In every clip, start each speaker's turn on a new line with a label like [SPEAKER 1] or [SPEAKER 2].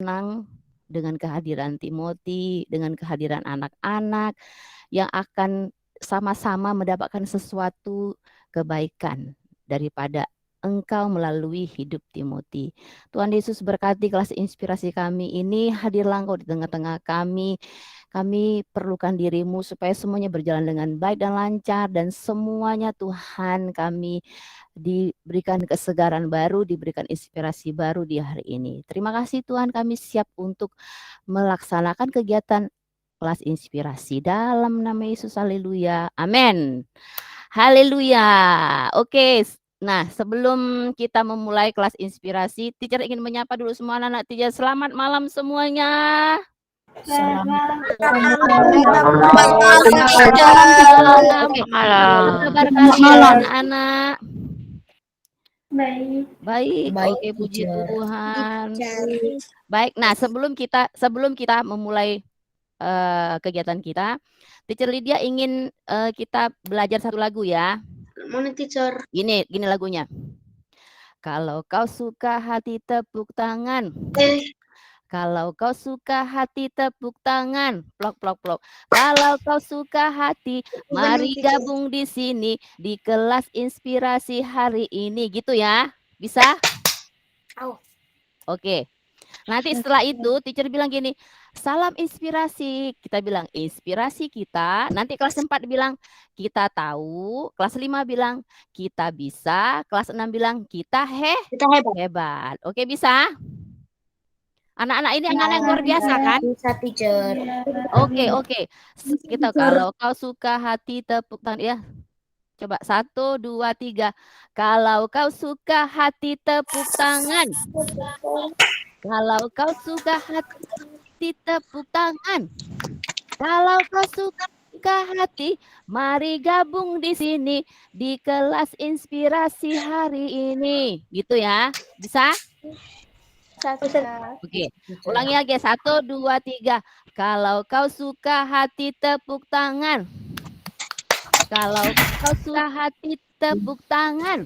[SPEAKER 1] senang dengan kehadiran Timothy, dengan kehadiran anak-anak yang akan sama-sama mendapatkan sesuatu kebaikan daripada Engkau melalui hidup Timothy. Tuhan Yesus berkati kelas inspirasi kami ini, hadirlah Engkau di tengah-tengah kami. Kami perlukan dirimu supaya semuanya berjalan dengan baik dan lancar, dan semuanya Tuhan kami diberikan kesegaran baru, diberikan inspirasi baru di hari ini. Terima kasih Tuhan, kami siap untuk melaksanakan kegiatan kelas inspirasi dalam nama Yesus. Haleluya. Amin. Haleluya. Oke. Nah, sebelum kita memulai kelas inspirasi, teacher ingin menyapa dulu semua anak-anak teacher. Selamat malam semuanya.
[SPEAKER 2] Selamat
[SPEAKER 1] malam. Apa kabar kalian anak-anak? Baik. Oke, puji Tuhan. Baik. Nah, sebelum kita memulai kegiatan kita, teacher Lydia ingin kita belajar satu lagu ya.
[SPEAKER 2] Mana teacher?
[SPEAKER 1] Gini lagunya. Kalau kau suka hati tepuk tangan. Kalau kau suka hati tepuk tangan. Plok plok plok. Kalau kau suka hati, mari gabung di sini di kelas inspirasi hari ini, gitu ya. Bisa? Oke. Nanti setelah itu teacher bilang gini, salam inspirasi. Kita bilang inspirasi kita. Nanti kelas 4 bilang kita tahu. Kelas 5 bilang kita bisa. Kelas 6 bilang kita hebat. Oke, bisa? Anak-anak ini anak-anak yang luar biasa kan?
[SPEAKER 2] Bisa teacher.
[SPEAKER 1] Oke. Kita kalau kau suka hati tepuk tangan ya. Coba 1, 2, 3. Kalau kau suka hati tepuk tangan. Kalau kau suka hati tepuk tangan. Kalau kau suka hati, mari gabung di sini di kelas inspirasi hari ini. Gitu ya. Bisa? Oke. Ulangi lagi. 1, 2, 3. Kalau kau suka hati tepuk tangan. Kalau kau suka hati tepuk tangan.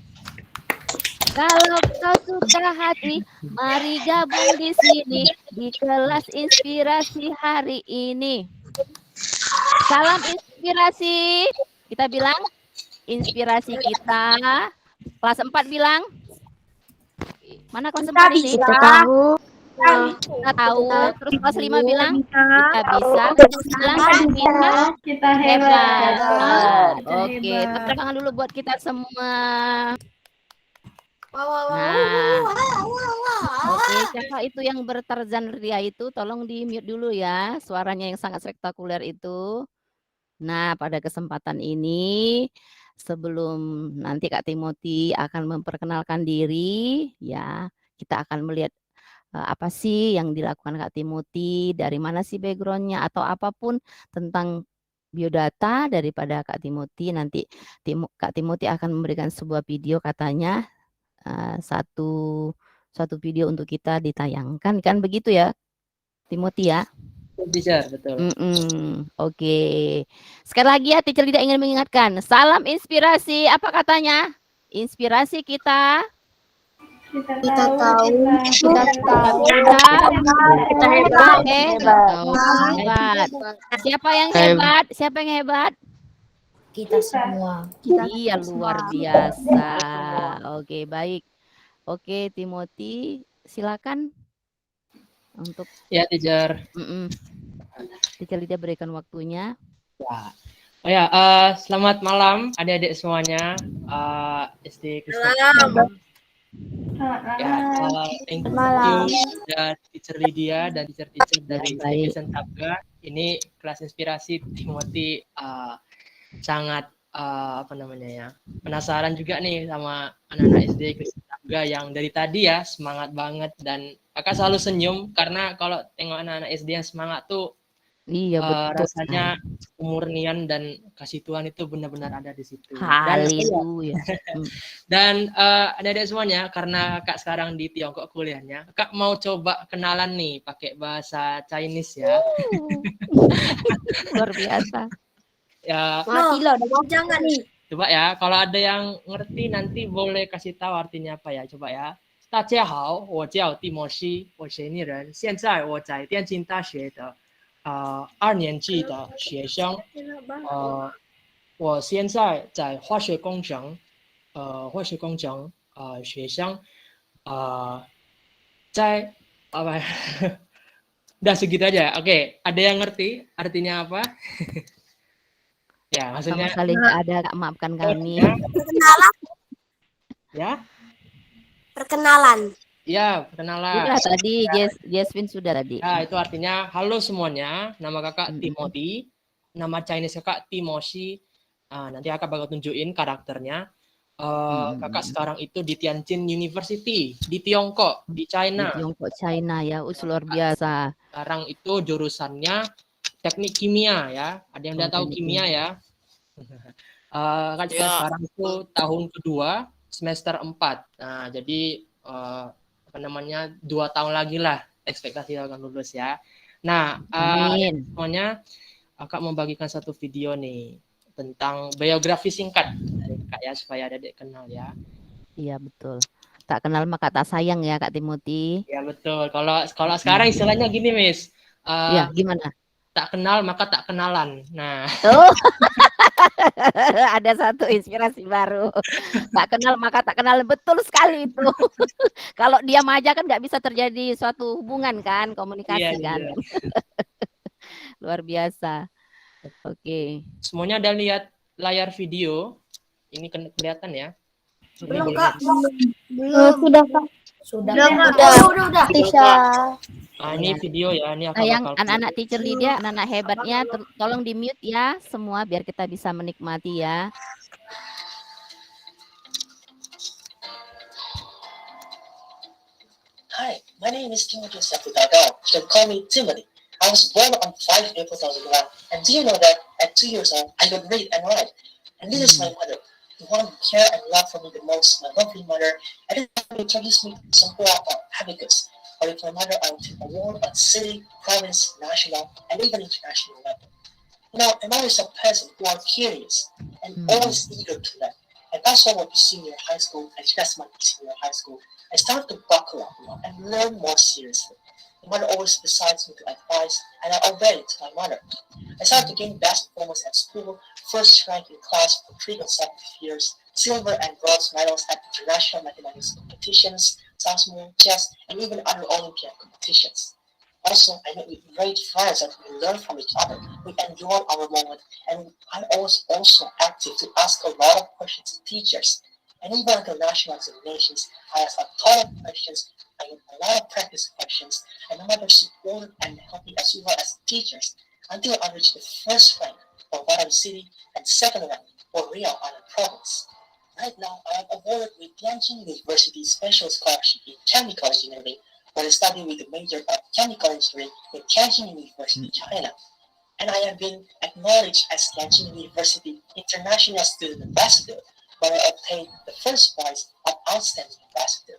[SPEAKER 1] Kalau kau suka hati, mari gabung di sini di kelas inspirasi hari ini. Salam inspirasi. Kita bilang inspirasi kita. Kelas 4 bilang. Mana kelas 4 ini?
[SPEAKER 2] Kita tahu.
[SPEAKER 1] Kita tahu. Terus kelas 5 bilang kita bisa. Bilang kita hebat. Oke, tepuk tangan dulu buat kita semua. Nah, oke, siapa itu yang bertarzan ria itu? Tolong di mute dulu ya, suaranya yang sangat spektakuler itu. Nah, pada kesempatan ini, sebelum nanti Kak Timothy akan memperkenalkan diri, ya, kita akan melihat apa sih yang dilakukan Kak Timothy, dari mana sih background-nya, atau apapun tentang biodata daripada Kak Timothy. Nanti Kak Timothy akan memberikan sebuah video katanya. Satu video untuk kita ditayangkan, kan begitu ya Timothy ya?
[SPEAKER 3] Teacher, betul.
[SPEAKER 1] Oke. Sekali lagi ya, teacher tidak ingin mengingatkan. Salam inspirasi, apa katanya? Inspirasi kita.
[SPEAKER 2] Kita tahu.
[SPEAKER 1] Kita hebat. Siapa yang hebat? Siapa yang hebat?
[SPEAKER 2] Kita semua.
[SPEAKER 1] Iya, luar biasa. Oke, baik. Oke, Timothy, silakan untuk
[SPEAKER 3] ya teacher.
[SPEAKER 1] Teacher Lydia berikan waktunya.
[SPEAKER 3] Ya. Selamat malam adik-adik semuanya. SD Kristen. Thank you dan Teacher Lydia dan teacher dari SD Kristen Tabga. Ini kelas inspirasi Timothy sangat penasaran juga nih sama anak-anak SD Kristen Tabga yang dari tadi ya semangat banget, dan kakak selalu senyum karena kalau tengok anak-anak SD yang semangat tuh rasanya kemurnian dan kasih Tuhan itu benar-benar ada di situ.
[SPEAKER 1] Haleluya.
[SPEAKER 3] Dan adik-adik semuanya, karena kak sekarang di Tiongkok kuliahnya, kak mau coba kenalan nih pakai bahasa Chinese ya.
[SPEAKER 1] Luar biasa.
[SPEAKER 3] Ya,
[SPEAKER 2] mati loh, jangan nih.
[SPEAKER 3] Coba ya, kalau ada yang ngerti nanti boleh kasih tahu artinya apa ya. Coba ya. 大家好，我叫蒂莫西，我是尼人，现在我在电津大学的2年级的学生。我现在在化学工程学生。在apa udah segitu aja. Oke, ada yang ngerti artinya apa? Ya, maksudnya
[SPEAKER 1] Sama sekali nggak ada, Kak, maafkan kami.
[SPEAKER 2] Perkenalan.
[SPEAKER 3] ya,
[SPEAKER 2] Perkenalan.
[SPEAKER 3] ya perkenalan.
[SPEAKER 1] Sudah tadi, Jasmine sudah tadi.
[SPEAKER 3] Ya, itu artinya halo semuanya, nama kakak Timothy, nama Chinese kakak Timoshi. Nanti kakak bakal tunjukin karakternya. Kakak sekarang itu di Tianjin University di Tiongkok, di China.
[SPEAKER 1] Di Tiongkok, China ya, luar biasa.
[SPEAKER 3] Sekarang itu jurusannya teknik kimia ya. Ada yang udah tahu kimia ya? Kan juga sekarang itu tahun kedua semester 4. Nah, jadi apa namanya 2 tahun lagi lah ekspektasi akan lulus ya. Nah, semuanya kakak mau bagikan satu video nih tentang biografi singkat dari Kak ya supaya adik kenal ya.
[SPEAKER 1] Iya betul. Tak kenal maka tak sayang ya Kak Timothy.
[SPEAKER 3] Ya betul. Kalau sekarang istilahnya gini, Miss.
[SPEAKER 1] Ya, gimana?
[SPEAKER 3] Tak kenal maka tak kenalan. Nah.
[SPEAKER 1] Oh. Ada satu inspirasi baru. Tak kenal maka tak kenal, betul sekali itu. Kalau diam aja kan nggak bisa terjadi suatu hubungan kan, komunikasi kan. Iya. Luar biasa. Oke.
[SPEAKER 3] Semuanya ada lihat layar video. Ini kelihatan ya.
[SPEAKER 2] Belum, Kak. Belum. Sudah, Kak. Sudah.
[SPEAKER 3] Ini video ya. Ini
[SPEAKER 1] yang anak-anak teacher Lydia, anak-anak hebatnya, tolong di-mute ya semua biar kita bisa menikmati ya.
[SPEAKER 4] Hi, my name is Timothy Sakutagawa. You can call me Timothy. I was born on 5 April 2001, and do you know that at 2 years old, I could read and write? And this is my mother, the one who cared and loved for me the most, my lovely mother, and who introduced me to some abacus. But with my mother, I would award at city, province, national, and even international level. You know, my mother is a person who are curious and always eager to learn. And that's why I went to senior high school, and that's my senior high school. I started to buckle up, and learn more seriously. My mother always decides me to advise, and I obey to my mother. I started to gain best performance at school, first rank in class for 3 consecutive years, silver and bronze medals at international mathematics competitions, sophomore, chess, and even other Olympiad competitions. Also, I met with great friends that we learn from each other. We enjoy our moment, and I was also active to ask a lot of questions to teachers. And even at the national examinations, I asked a ton of questions, I had a lot of practice questions, and my mother supported and helped me as well as teachers until I reached the first rank for Batam City and second rank for Rio Island Province. Right now, I am awarded with Tianjin University Special Scholarship in Chemical Engineering, where I study with the major of Chemical Engineering in Tianjin University, China. And I have been acknowledged as Tianjin University International Student Ambassador, where I obtained the first prize of Outstanding Ambassador.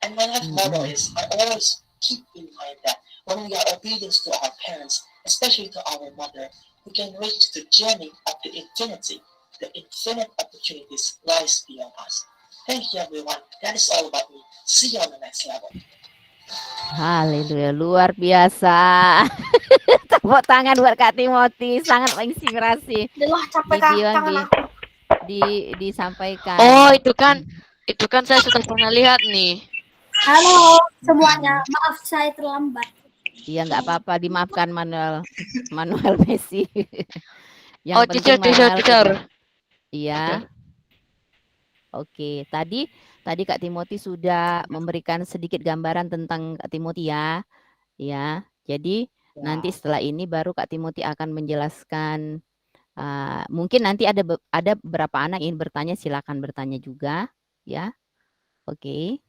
[SPEAKER 4] And my life motto is, I always keep in mind that when we are obedient to our parents, especially to our mother, we can reach the journey of the infinity. The infinite opportunities lies beyond us. Thank you everyone. That is all about me. See you on the next level.
[SPEAKER 1] Haleluya, luar biasa. Tepuk tangan buat Kak Timothy, sangat menginspirasi. Video yang disampaikan.
[SPEAKER 5] Oh, itu kan saya sudah pernah lihat nih.
[SPEAKER 2] Halo semuanya, maaf saya terlambat.
[SPEAKER 1] Iya, nggak apa-apa, dimaafkan Manuel Messi. Yang
[SPEAKER 5] teacher.
[SPEAKER 1] Iya. Oke, tadi Kak Timothy sudah memberikan sedikit gambaran tentang Kak Timothy ya. Ya, jadi nanti setelah ini baru Kak Timothy akan menjelaskan. Mungkin nanti ada beberapa anak yang bertanya, silakan bertanya juga, ya. Oke.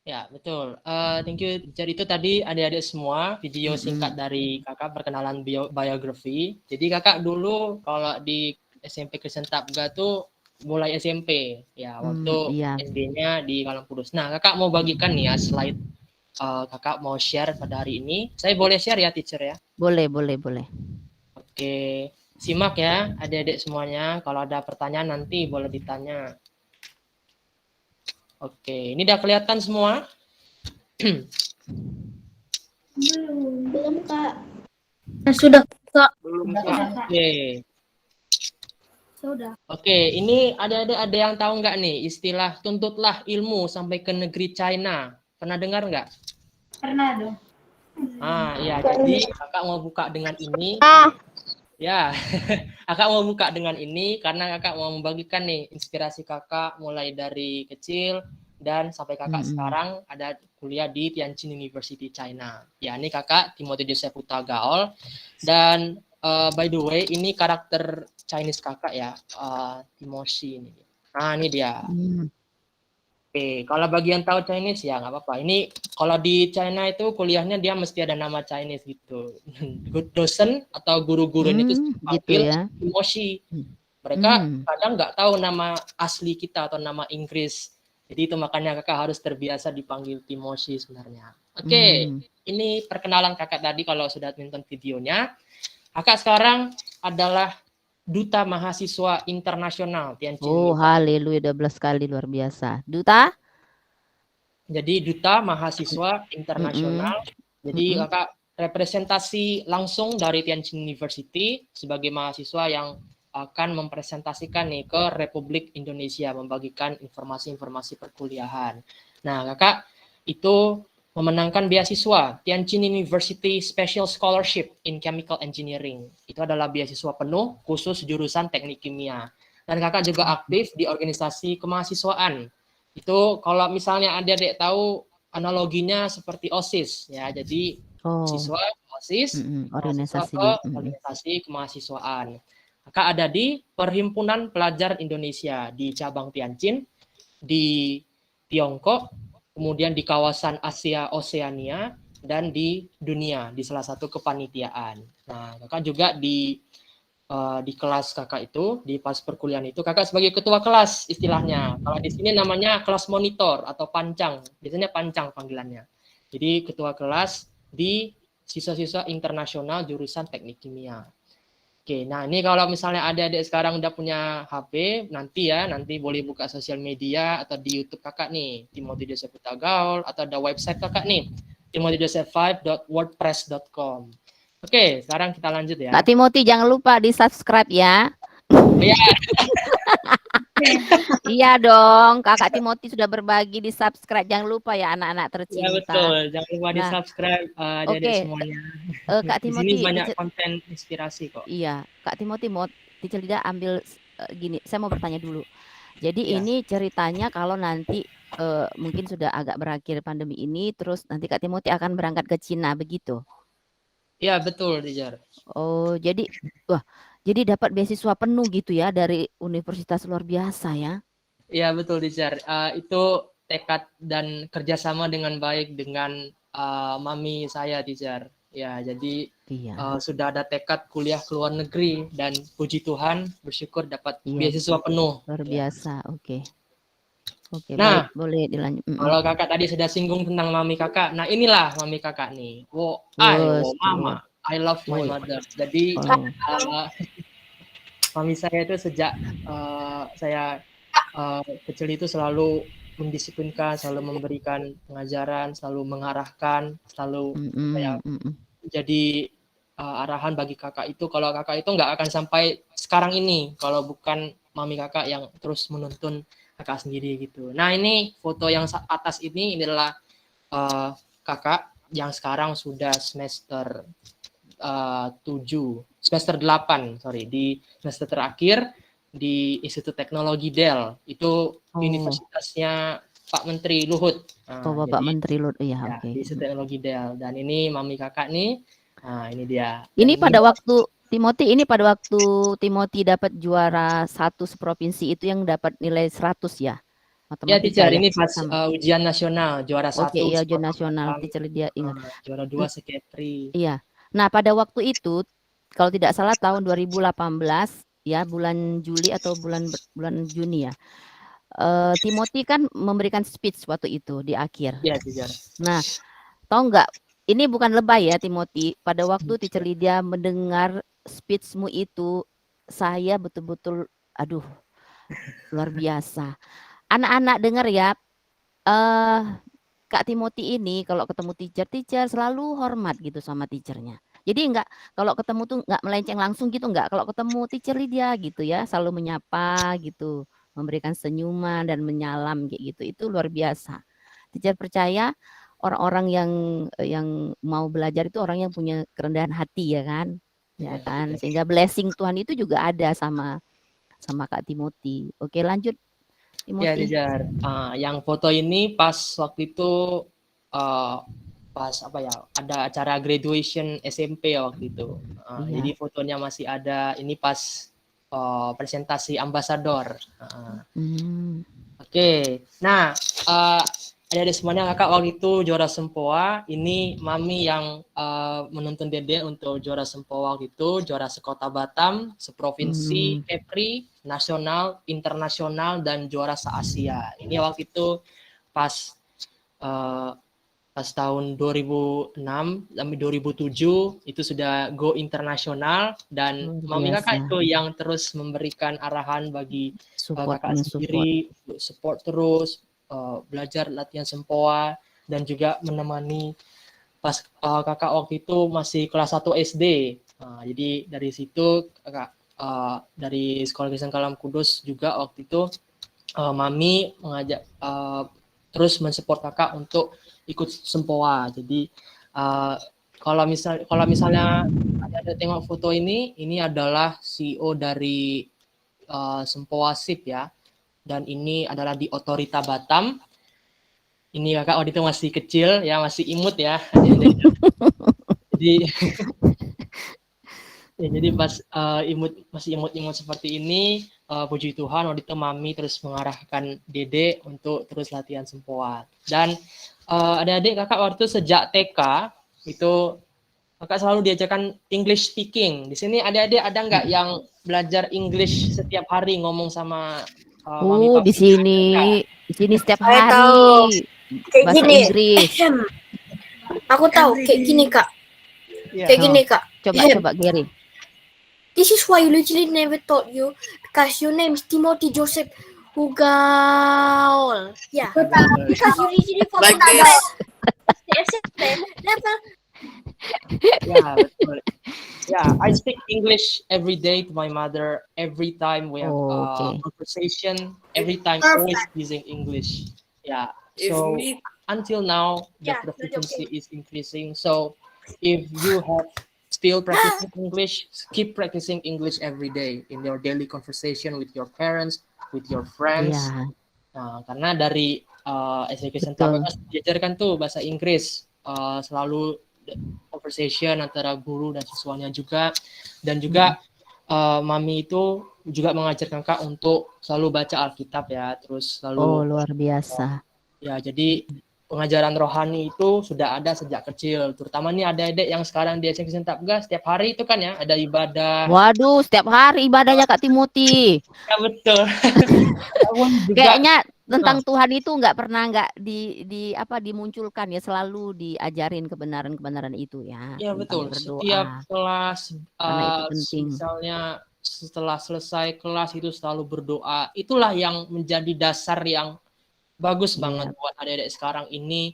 [SPEAKER 3] Ya, betul. Thank you. Jadi itu tadi adik-adik semua video singkat dari kakak perkenalan biografi. Jadi kakak dulu kalau di SMP Kristen Tabga tuh mulai SMP ya, waktu SD-nya di Kalampurus. Nah, kakak mau bagikan nih ya slide kakak mau share pada hari ini. Saya boleh share ya, teacher ya?
[SPEAKER 1] Boleh.
[SPEAKER 3] Oke, simak ya adik-adik semuanya. Kalau ada pertanyaan nanti boleh ditanya. Oke, ini udah kelihatan semua?
[SPEAKER 2] Belum, Kak. Sudah, Kak.
[SPEAKER 3] Belum,
[SPEAKER 2] Sudah,
[SPEAKER 3] Kak.
[SPEAKER 2] Kak.
[SPEAKER 3] Oke.
[SPEAKER 2] Sudah.
[SPEAKER 3] Oke, ini ada yang tahu nggak nih istilah tuntutlah ilmu sampai ke negeri China? Pernah dengar nggak?
[SPEAKER 2] Pernah dong.
[SPEAKER 3] Ya, jadi kakak mau buka dengan ini. Ya, kakak mau buka dengan ini karena kakak mau membagikan nih inspirasi kakak mulai dari kecil dan sampai kakak sekarang ada kuliah di Tianjin University China. Ya, ini kakak Timothy Joseph Huta Gaol dan by the way ini karakter Chinese kakak ya, Timothy ini. Nah, ini dia. Oke, kalau bagian tahu Chinese ya nggak apa-apa. Ini kalau di China itu kuliahnya dia mesti ada nama Chinese gitu. Dosen atau guru-guru ini tuh dipanggil
[SPEAKER 1] gitu ya.
[SPEAKER 3] Timoshi. Mereka kadang nggak tahu nama asli kita atau nama Inggris. Jadi itu makanya kakak harus terbiasa dipanggil Timoshi sebenarnya. Oke, ini perkenalan kakak tadi kalau sudah nonton videonya. Kakak sekarang adalah Duta Mahasiswa Internasional Tianjin University.
[SPEAKER 1] Haleluya, 12 kali luar biasa. Duta?
[SPEAKER 3] Jadi Duta Mahasiswa Internasional. Jadi kakak representasi langsung dari Tianjin University sebagai mahasiswa yang akan mempresentasikan nih ke Republik Indonesia, membagikan informasi-informasi perkuliahan. Nah, kakak itu memenangkan beasiswa Tianjin University Special Scholarship in Chemical Engineering. Itu adalah beasiswa penuh khusus jurusan teknik kimia. Dan kakak juga aktif di organisasi kemahasiswaan. Itu kalau misalnya adik-adik tahu analoginya seperti OSIS ya. Jadi siswa OSIS, mahasiswa ke organisasi kemahasiswaan. Kakak ada di Perhimpunan Pelajar Indonesia di cabang Tianjin, di Tiongkok, kemudian di kawasan Asia Oseania, dan di dunia di salah satu kepanitiaan. Nah, kakak juga di kelas kakak itu, di pas perkuliahan itu, kakak sebagai ketua kelas istilahnya. Kalau di sini namanya kelas monitor atau pancang, biasanya pancang panggilannya. Jadi ketua kelas di siswa-siswa internasional jurusan teknik kimia. Oke, nah ini kalau misalnya adik-adik sekarang udah punya HP, nanti boleh buka sosial media atau di YouTube kakak nih, Timothy Joseph Huta Gaol, atau ada website kakak nih, timothyjoseph5.wordpress.com. Oke, sekarang kita lanjut ya.
[SPEAKER 1] Kak Timothy jangan lupa di subscribe ya.
[SPEAKER 3] Iya.
[SPEAKER 1] Iya dong, Kakak Timothy sudah berbagi di subscribe. Jangan lupa ya anak-anak tercinta.
[SPEAKER 3] Ya betul, jangan lupa di subscribe adik-adik semuanya.
[SPEAKER 1] Kak Timothy,
[SPEAKER 3] di sini banyak konten inspirasi kok.
[SPEAKER 1] Iya, Kak Timothy mau Teacher Lida ambil gini, saya mau bertanya dulu. Jadi ini ceritanya kalau nanti mungkin sudah agak berakhir pandemi ini, terus nanti Kak Timothy akan berangkat ke Cina, begitu?
[SPEAKER 3] Iya betul, Teacher.
[SPEAKER 1] Oh, jadi dapat beasiswa penuh gitu ya dari universitas luar biasa ya?
[SPEAKER 3] Iya betul, Teacher. Itu tekad dan kerjasama dengan baik dengan mami saya, Teacher. Ya, jadi sudah ada tekad kuliah ke luar negeri dan puji Tuhan bersyukur dapat beasiswa penuh.
[SPEAKER 1] Luar biasa, oke. Oke,
[SPEAKER 3] nah,
[SPEAKER 1] baik, boleh dilanjut.
[SPEAKER 3] Kalau kakak tadi sudah singgung tentang mami kakak, nah inilah mami kakak nih. Mama, I love my mother. Jadi mami saya itu sejak saya kecil itu selalu mendisiplinkan, selalu memberikan pengajaran, selalu mengarahkan, selalu jadi arahan bagi kakak itu. Kalau kakak itu nggak akan sampai sekarang ini kalau bukan mami kakak yang terus menuntun kakak sendiri gitu. Nah ini foto yang atas ini adalah kakak yang sekarang sudah semester 8 di semester terakhir di Institut Teknologi Dell. Itu universitasnya Pak Menteri Luhut.
[SPEAKER 1] Bapak Menteri Luhut, iya.
[SPEAKER 3] Di Institut Teknologi Dell. Dan ini mami kakak nih. Nah ini dia.
[SPEAKER 1] Ini pada waktu Timothy dapat juara 1 seprovinsi itu yang dapat nilai 100 ya?
[SPEAKER 3] Ya, Teacher, ini pas ujian nasional, juara 1.
[SPEAKER 1] Oke, iya, ujian nasional, Teacher dia ingat.
[SPEAKER 3] Juara 2 sekretari.
[SPEAKER 1] Iya. Nah, pada waktu itu, kalau tidak salah tahun 2018, ya, bulan Juli atau bulan Juni ya, Timothy kan memberikan speech waktu itu di akhir.
[SPEAKER 3] Iya, Teacher.
[SPEAKER 1] Nah, tahu nggak, ini bukan lebay ya Timothy, pada waktu Teacher Lydia mendengar speechmu itu, saya betul-betul, aduh, luar biasa. Anak-anak dengar ya, eh Kak Timothy ini kalau ketemu teacher selalu hormat gitu sama teachernya. Jadi kalau ketemu tuh nggak melenceng langsung gitu, nggak. Kalau ketemu teacher Lydia gitu ya, selalu menyapa gitu, memberikan senyuman dan menyalam kayak gitu. Itu luar biasa. Teacher percaya orang-orang yang mau belajar itu orang yang punya kerendahan hati ya kan, ya kan. Sehingga blessing Tuhan itu juga ada sama Kak Timothy. Oke, lanjut
[SPEAKER 3] Ya,
[SPEAKER 1] Timothy.
[SPEAKER 3] Jar. Yang foto ini pas waktu itu pas apa ya? Ada acara graduation SMP waktu itu.
[SPEAKER 1] Iya.
[SPEAKER 3] Jadi fotonya masih ada. Ini pas presentasi ambasador. Oke. Nah, ada semuanya kakak waktu itu juara Sempoa. Ini mami yang menuntun Dede untuk juara Sempoa waktu itu, juara sekota Batam, seprovinsi, Kepri, nasional, internasional, dan juara se-Asia. Ini waktu itu pas tahun 2006 sampai 2007 itu sudah go internasional, dan mami kakak itu yang terus memberikan arahan bagi kakak sendiri untuk support terus belajar latihan Sempoa, dan juga menemani pas kakak waktu itu masih kelas 1 SD. Jadi dari situ kakak dari Sekolah Kristen Kalam Kudus juga waktu itu mami mengajak terus mensupport kakak untuk ikut Sempoa. Jadi kalau misalnya ada tengok foto ini adalah CEO dari Sempoa SIP ya, dan ini adalah di Otorita Batam. Ini kakak waktu itu masih kecil ya, masih imut ya. Jadi pas masih imut seperti ini, puji Tuhan waktu itu mami terus mengarahkan Dede untuk terus latihan Sempoa. Dan adik-adik kakak waktu itu sejak TK itu kakak selalu diajarkan English speaking. Di sini adik-adik ada nggak yang belajar English setiap hari ngomong sama mami papi?
[SPEAKER 1] Di sini setiap hari bahasa Inggris.
[SPEAKER 2] Aku tahu kayak gini kak. Kayak gini kak.
[SPEAKER 1] Coba Gary.
[SPEAKER 2] This is why you literally never taught you, because your name is Timothy Joseph Hugaol. Yeah. Because you literally
[SPEAKER 6] like this.
[SPEAKER 3] Yeah, betul. Yeah, I speak English every day to my mother. Every time we have conversation, every time always using English. Yeah. So until now, the proficiency is increasing. So if you have still practicing English, keep practicing English every day in your daily conversation with your parents, with your friends. Karena dari education diajarkan tuh bahasa Inggris, selalu conversation antara guru dan siswanya juga, dan juga mami itu juga mengajarkan kak untuk selalu baca Alkitab ya, terus selalu
[SPEAKER 1] luar biasa.
[SPEAKER 3] Ya, jadi pengajaran rohani itu sudah ada sejak kecil, terutama nih adik-adik yang sekarang di SMK Tabga setiap hari itu kan ya ada ibadah.
[SPEAKER 1] Waduh, setiap hari ibadahnya Kak Timothy.
[SPEAKER 3] Ya betul.
[SPEAKER 1] Kayaknya tentang Tuhan itu nggak pernah dimunculkan ya, selalu diajarin kebenaran itu ya.
[SPEAKER 3] Ya betul. Setiap kelas misalnya setelah selesai kelas itu selalu berdoa. Itulah yang menjadi dasar yang bagus banget buat adik-adik sekarang ini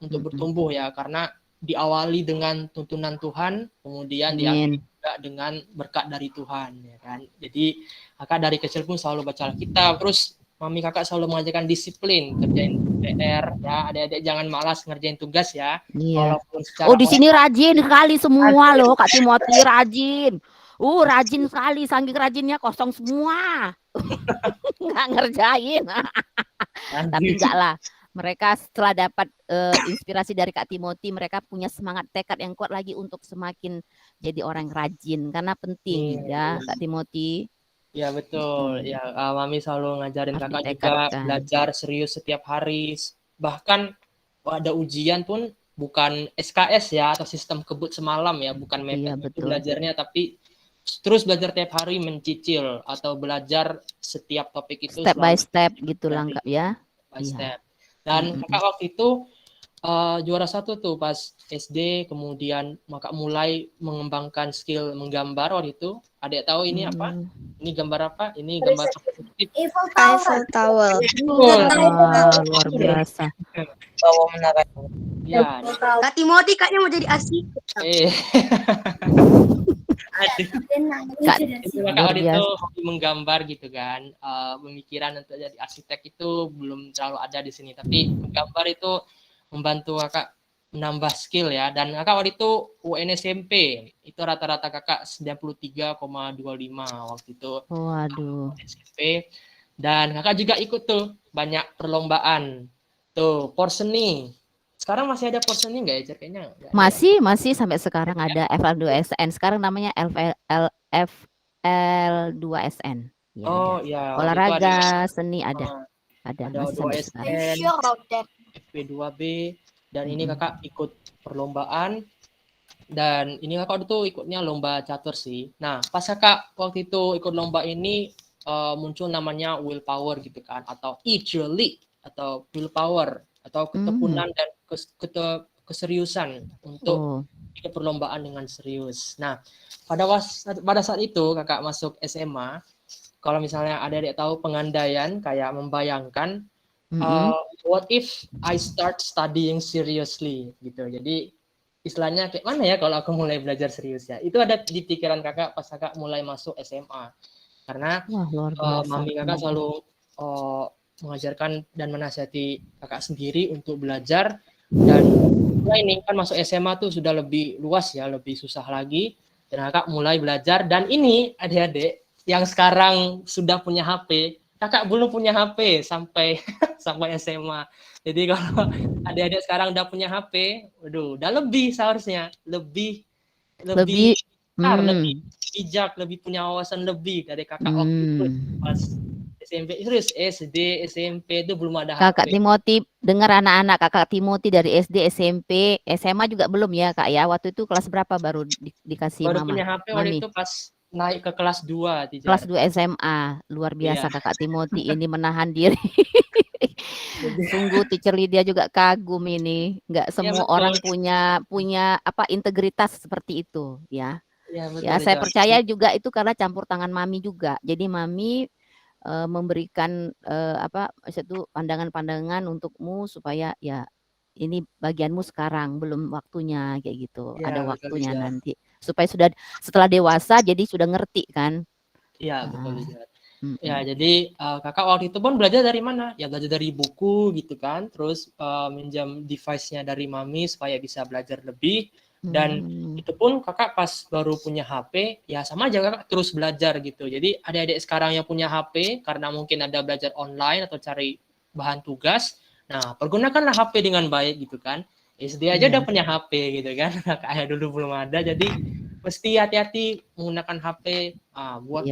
[SPEAKER 3] untuk bertumbuh ya, karena diawali dengan tuntunan Tuhan, kemudian diakhiri juga dengan berkat dari Tuhan ya kan. Jadi kakak dari kecil pun selalu baca Alkitab, terus mami kakak selalu mengajarkan disiplin, kerjain PR ya, adik-adik jangan malas ngerjain tugas ya.
[SPEAKER 1] Iya. Di sini rajin sekali semua loh Kak Timothy, rajin. Rajin sekali, saking rajinnya kosong semua. Nggak ngerjain. Tapi enggak lah. Mereka setelah dapat inspirasi dari Kak Timothy, mereka punya semangat tekad yang kuat lagi untuk semakin jadi orang rajin, karena penting ya Kak Timothy.
[SPEAKER 3] Ya betul. Ya mami selalu ngajarin kakak juga belajar serius setiap hari. Bahkan ada ujian pun bukan SKS ya, atau sistem kebut semalam ya, bukan mepet itu belajarnya, tapi terus belajar tiap hari, mencicil atau belajar setiap topik itu
[SPEAKER 1] step by step gitu lengkap ya.
[SPEAKER 3] By step. Dan kakak waktu itu Juara 1 tuh pas SD, kemudian Kakak mulai mengembangkan skill menggambar waktu itu. Adik tahu ini apa? Ini gambar apa? Ini gambar positif.
[SPEAKER 2] Eiffel Tower.
[SPEAKER 6] Eiffel Tower.
[SPEAKER 3] Betul.
[SPEAKER 1] Wah, luar biasa.
[SPEAKER 4] Bawah menara.
[SPEAKER 3] Ya.
[SPEAKER 6] Kak Timothy kayaknya mau jadi asik.
[SPEAKER 3] Aduh.
[SPEAKER 1] Kak,
[SPEAKER 3] Itu
[SPEAKER 1] luar
[SPEAKER 3] Kakak waktu itu
[SPEAKER 1] biasa.
[SPEAKER 3] hobi menggambar gitu kan. Pemikiran untuk jadi arsitek itu belum terlalu ada di sini. Tapi menggambar itu membantu Kakak menambah skill ya. Dan Kakak waktu itu UN SMP. Itu rata-rata Kakak 93,25 waktu itu.
[SPEAKER 1] Waduh.
[SPEAKER 3] SMP. Dan Kakak juga ikut tuh banyak perlombaan. Tuh, Porseni. Sekarang masih ada Porseni nggak ya? Kayaknya nggak ada ya.
[SPEAKER 1] Masih sampai sekarang ada FL2SN. Sekarang namanya FL2SN. Ya,
[SPEAKER 3] Oh
[SPEAKER 1] ada.
[SPEAKER 3] ya, waktu itu ada
[SPEAKER 1] Olahraga, seni ada.
[SPEAKER 3] ada
[SPEAKER 1] Masih sampai
[SPEAKER 3] O2SN,
[SPEAKER 1] sekarang.
[SPEAKER 2] Are you sure about that?
[SPEAKER 3] FP2B, dan ini Kakak ikut perlombaan. Dan ini Kakak waktu itu ikutnya lomba catur sih. Nah, pas Kakak waktu itu ikut lomba ini muncul namanya willpower gitu kan, atau ideally, atau willpower, atau ketekunan dan keseriusan untuk
[SPEAKER 1] Oh,
[SPEAKER 3] ikut perlombaan dengan serius. Nah, pada saat itu Kakak masuk SMA, kalau misalnya adik-adik tahu pengandaian, kayak membayangkan, what if I start studying seriously gitu. Jadi istilahnya kayak mana ya kalau aku mulai belajar serius ya. Itu ada di pikiran Kakak pas Kakak mulai masuk SMA. Karena
[SPEAKER 1] wah luar biasa.
[SPEAKER 3] mami Kakak selalu mengajarkan dan menasihati Kakak sendiri untuk belajar. Dan ini kan masuk SMA tuh sudah lebih luas ya, lebih susah lagi. Dan Kakak mulai belajar. Dan ini adik-adik yang sekarang sudah punya HP, Kakak belum punya HP sampai sampai SMA. Jadi kalau adik-adik sekarang udah punya HP, waduh, udah lebih seharusnya, lebih lebih bijak, lebih punya wawasan lebih dari Kakak waktu itu pas SMP. Serius, SD, SMP itu belum ada
[SPEAKER 1] Kakak
[SPEAKER 3] HP.
[SPEAKER 1] Timothy, dengar anak-anak Kakak Timothy dari SD, SMP, SMA juga belum ya Kak ya? Waktu itu kelas berapa baru dikasih
[SPEAKER 3] Baru
[SPEAKER 1] mama?
[SPEAKER 3] punya HP waktu itu pas naik ke kelas 2, Tijar.
[SPEAKER 1] Kelas 2 SMA. Luar biasa
[SPEAKER 3] Iya.
[SPEAKER 1] Kakak Timothy ini menahan diri. Sungguh Teacher Lydia juga kagum ini. Nggak semua
[SPEAKER 3] betul.
[SPEAKER 1] orang punya apa integritas seperti itu ya.
[SPEAKER 3] Ya, betul,
[SPEAKER 1] Ya, saya
[SPEAKER 3] Jar.
[SPEAKER 1] percaya juga itu karena campur tangan mami juga. Jadi mami memberikan apa itu pandangan-pandangan untukmu supaya ya ini bagianmu sekarang, belum waktunya kayak gitu.
[SPEAKER 3] Ya,
[SPEAKER 1] Ada
[SPEAKER 3] betul,
[SPEAKER 1] waktunya
[SPEAKER 3] Jar.
[SPEAKER 1] nanti supaya setelah dewasa jadi sudah ngerti kan.
[SPEAKER 3] Iya, betul, Jar.
[SPEAKER 1] Mm-mm.
[SPEAKER 3] Ya, jadi Kakak waktu itu pun belajar dari mana? Ya belajar dari buku gitu kan, terus minjam device-nya dari mami supaya bisa belajar lebih. Dan itu pun Kakak pas baru punya HP, ya sama aja Kakak terus belajar gitu. Jadi adik-adik sekarang yang punya HP, karena mungkin ada belajar online atau cari bahan tugas, nah pergunakanlah HP dengan baik gitu kan. SD aja udah punya HP gitu kan, kayak dulu belum ada, jadi mesti hati-hati menggunakan HP buat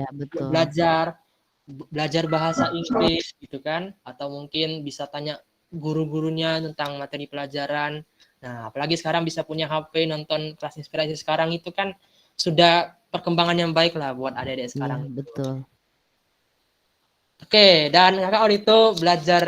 [SPEAKER 3] belajar bahasa Inggris gitu kan, atau mungkin bisa tanya guru-gurunya tentang materi pelajaran. Nah, apalagi sekarang bisa punya HP, nonton kelas inspirasi sekarang itu kan sudah perkembangan yang baik lah buat adik-adik sekarang.
[SPEAKER 1] Iya, betul.
[SPEAKER 3] Oke, dan Kakak waktu itu belajar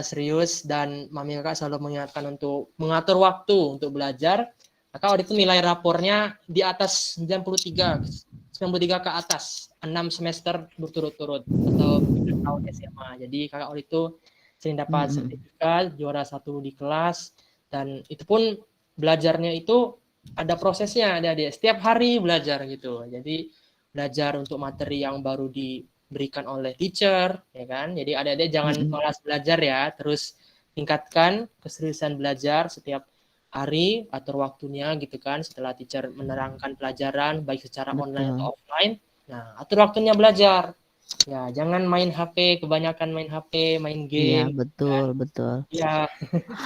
[SPEAKER 3] serius, dan mami Kakak selalu mengingatkan untuk mengatur waktu untuk belajar. Kakak waktu itu nilai rapornya di atas 93 ke atas, 6 semester berturut-turut atau tahun SMA. Jadi Kakak waktu itu sering dapat sertifikat juara 1 di kelas, dan itu pun belajarnya itu ada prosesnya, ada setiap hari belajar gitu. Jadi belajar untuk materi yang baru diberikan oleh teacher, ya kan. Jadi adik-adik jangan malas belajar ya, terus tingkatkan keseriusan belajar setiap hari, atur waktunya gitu kan, setelah teacher menerangkan pelajaran baik secara online atau offline. Nah, atur waktunya belajar. Ya, jangan main HP, kebanyakan main HP, main game.
[SPEAKER 1] Iya, betul.
[SPEAKER 3] Ya.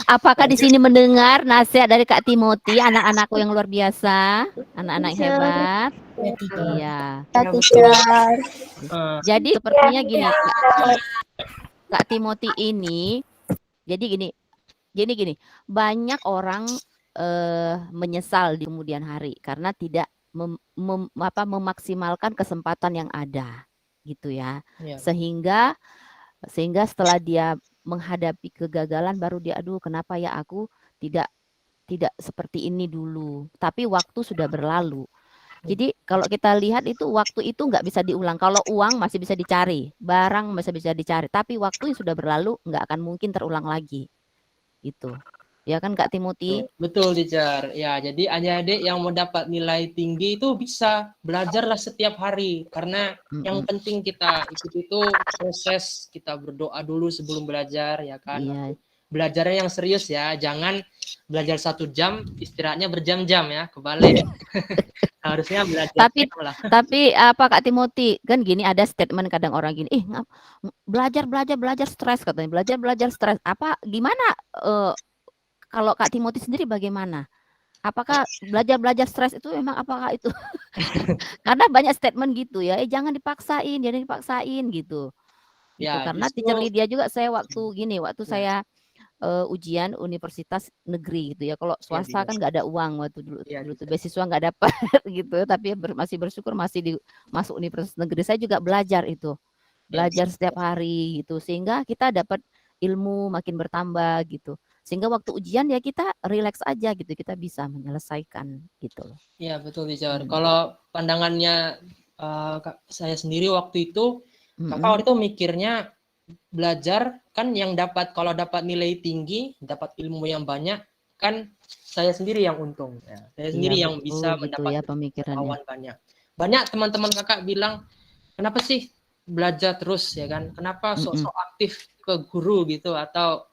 [SPEAKER 1] Apakah di sini mendengar nasihat dari Kak Timothy, anak-anakku yang luar biasa, anak-anak yang hebat? Iya. Jadi sepertinya gini, Kak Timothy ini, jadi gini, banyak orang menyesal di kemudian hari karena tidak memaksimalkan kesempatan yang ada, gitu ya. Sehingga setelah dia menghadapi kegagalan baru dia, aduh kenapa ya aku tidak tidak seperti ini dulu, tapi waktu sudah berlalu. Jadi kalau kita lihat itu waktu itu nggak bisa diulang. Kalau uang masih bisa dicari, barang masih bisa dicari, tapi waktu yang sudah berlalu nggak akan mungkin terulang lagi. Gitu. Ya kan Kak Timothy?
[SPEAKER 3] Betul, teacher. Ya, jadi adik-adik yang mau dapat nilai tinggi itu bisa belajarlah setiap hari. Karena yang penting kita ikut itu proses, kita berdoa dulu sebelum belajar, ya kan?
[SPEAKER 1] Iya.
[SPEAKER 3] Belajarnya yang serius ya, jangan belajar 1 jam, istirahatnya berjam-jam ya, kebalik. Harusnya belajar lah.
[SPEAKER 1] Tapi apa Kak Timothy, kan gini ada statement kadang orang gini, belajar stres katanya, belajar stres. Apa gimana kalau Kak Timothy sendiri bagaimana? Apakah belajar stres itu memang apakah itu? Karena banyak statement gitu ya, jangan dipaksain gitu.
[SPEAKER 3] Ya,
[SPEAKER 1] Karena
[SPEAKER 3] justru,
[SPEAKER 1] teacher Lydia juga saya waktu saya ujian universitas negeri gitu ya. Kalau swasta kan nggak ada uang waktu dulu tuh beasiswa nggak dapat gitu. Tapi masih bersyukur masih masuk universitas negeri. Saya juga belajar setiap hari gitu sehingga kita dapat ilmu makin bertambah gitu. Sehingga waktu ujian ya kita relax aja gitu, kita bisa menyelesaikan gitu loh.
[SPEAKER 3] Iya betul teacher. Kalau pandangannya saya sendiri waktu itu, kakak waktu itu mikirnya belajar kan yang kalau dapat nilai tinggi, dapat ilmu yang banyak, kan saya sendiri yang untung. Ya. Saya sendiri yang bisa
[SPEAKER 1] gitu
[SPEAKER 3] mendapat
[SPEAKER 1] ya pemikirannya.
[SPEAKER 3] banyak. Banyak teman-teman kakak bilang, kenapa sih belajar terus ya kan? Kenapa sok-sok aktif ke guru gitu atau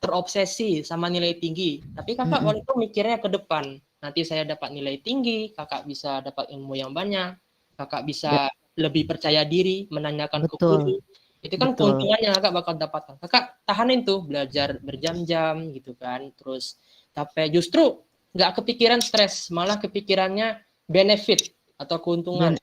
[SPEAKER 3] terobsesi sama nilai tinggi? Tapi kakak waktu itu mikirnya ke depan. Nanti saya dapat nilai tinggi, kakak bisa dapat ilmu yang banyak, kakak bisa lebih percaya diri, menanyakan ke guru. Itu kan keuntungannya kakak bakal dapatkan. Kakak tahanin tuh belajar berjam-jam gitu kan. Terus tapi justru nggak kepikiran stres, malah kepikirannya benefit atau keuntungan.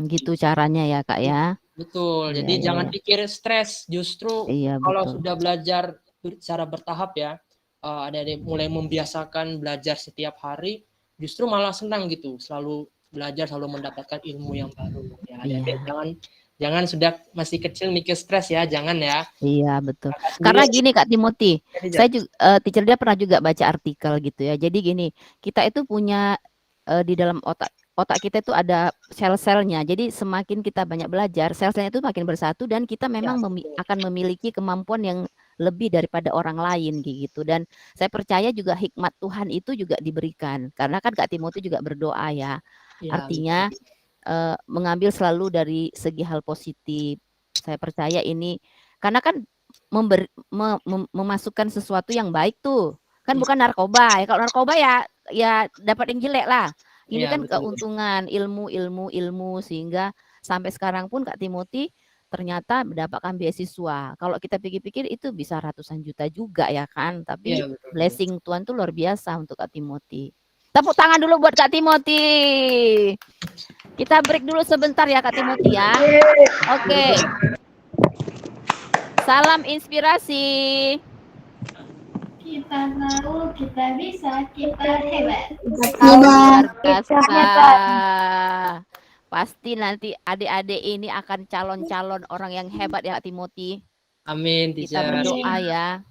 [SPEAKER 1] Gitu caranya ya Kak ya.
[SPEAKER 3] Betul. Jadi jangan pikir stres. Justru kalau sudah belajar secara bertahap ya, ada mulai membiasakan belajar setiap hari, justru malah senang gitu. Selalu belajar, selalu mendapatkan ilmu yang baru. Ya, jangan sudah masih kecil mikir stres ya, jangan ya.
[SPEAKER 1] Iya betul. Karena gini Kak Timothy, saya juga teacher dia pernah juga baca artikel gitu ya. Jadi gini, kita itu punya di dalam otak kita itu ada sel-selnya. Jadi semakin kita banyak belajar, sel-selnya itu makin bersatu dan kita memang akan memiliki kemampuan yang lebih daripada orang lain gitu. Dan saya percaya juga hikmat Tuhan itu juga diberikan. Karena kan Kak Timothy juga berdoa ya. Artinya mengambil selalu dari segi hal positif. Saya percaya ini karena kan memasukkan sesuatu yang baik tuh. Kan bukan narkoba ya. Kalau narkoba ya dapat yang jelek lah. Ini kan keuntungan ilmu sehingga sampai sekarang pun Kak Timothy ternyata mendapatkan beasiswa. Kalau kita pikir-pikir itu bisa ratusan juta juga ya kan. Tapi blessing Tuhan tuh luar biasa untuk Kak Timothy. Tepuk tangan dulu buat Kak Timothy. Kita break dulu sebentar ya Kak Timothy ya. Oke. Salam inspirasi.
[SPEAKER 7] Kita tahu, kita bisa, kita hebat.
[SPEAKER 1] Luar biasa. Pasti nanti adik-adik ini akan calon-calon orang yang hebat ya Kak Timothy.
[SPEAKER 3] Amin.
[SPEAKER 1] Kita berdoa ya.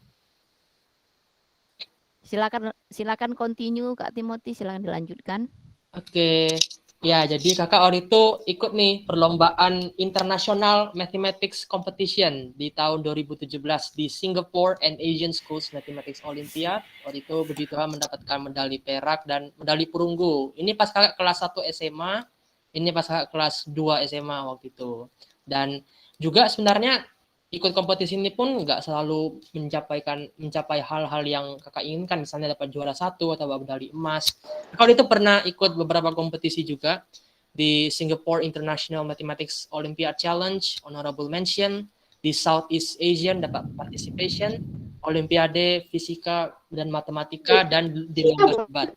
[SPEAKER 1] Silakan continue Kak Timothy, silakan dilanjutkan.
[SPEAKER 3] Oke. Ya, jadi kakak waktu itu ikut nih perlombaan International Mathematics Competition di tahun 2017 di Singapore and Asian Schools Mathematics Olympiad. Waktu itu begitu mendapatkan medali perak dan medali perunggu. Ini pas kakak kelas 1 SMA, ini pas kakak kelas 2 SMA waktu itu. Dan juga sebenarnya ikut kompetisi ini pun nggak selalu mencapai hal-hal yang kakak inginkan, misalnya dapat juara 1 atau medali emas. Kalau itu pernah ikut beberapa kompetisi juga di Singapore International Mathematics Olympiad Challenge, Honorable Mention, di Southeast Asian dapat participation, Olimpiade Fisika dan Matematika, dan di lomba debat.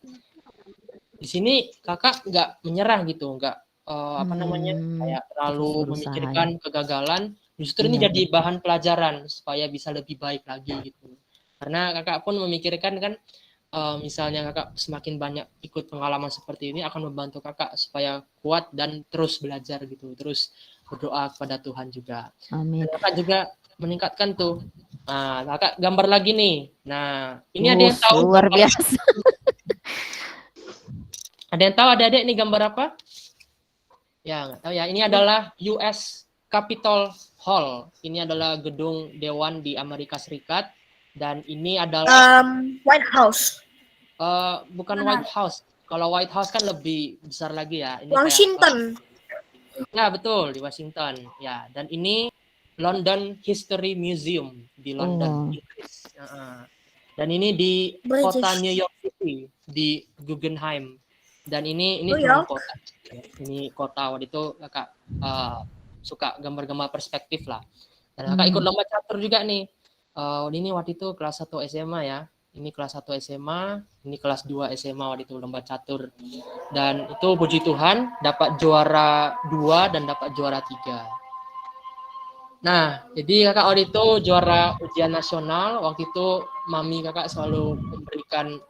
[SPEAKER 3] Di sini kakak nggak menyerah gitu, nggak kayak terlalu memikirkan kegagalan. Justru ini jadi bahan pelajaran supaya bisa lebih baik lagi gitu. Karena kakak pun memikirkan kan misalnya kakak semakin banyak ikut pengalaman seperti ini akan membantu kakak supaya kuat dan terus belajar gitu. Terus berdoa kepada Tuhan juga.
[SPEAKER 1] Amin.
[SPEAKER 3] Dan kakak juga meningkatkan tuh Nah, kakak gambar lagi nih. Nah, ini ada yang tahu
[SPEAKER 1] luar
[SPEAKER 3] gambar-
[SPEAKER 1] biasa.
[SPEAKER 3] Ada yang tahu adik-adik ini gambar apa? Ya, nggak tahu ya. Ini adalah US Capitol Hall. Ini adalah gedung dewan di Amerika Serikat. Dan ini adalah
[SPEAKER 2] White House.
[SPEAKER 3] bukan White House. Kalau White House kan lebih besar lagi ya. Ini
[SPEAKER 2] Washington.
[SPEAKER 3] Ya, betul, di Washington. Ya, dan ini London History Museum di London, Inggris. Dan ini di kota New York City, di Guggenheim. Dan ini cuma kota. Ini kota. Waktu itu kakak suka gambar-gambar perspektif lah. Dan kakak ikut lomba catur juga nih. Ini waktu itu kelas 1 SMA ya. Ini kelas 1 SMA, ini kelas 2 SMA waktu itu lomba catur. Dan itu puji Tuhan dapat juara 2 dan dapat juara 3. Nah, jadi kakak waktu itu juara ujian nasional. Waktu itu mami kakak selalu memberikan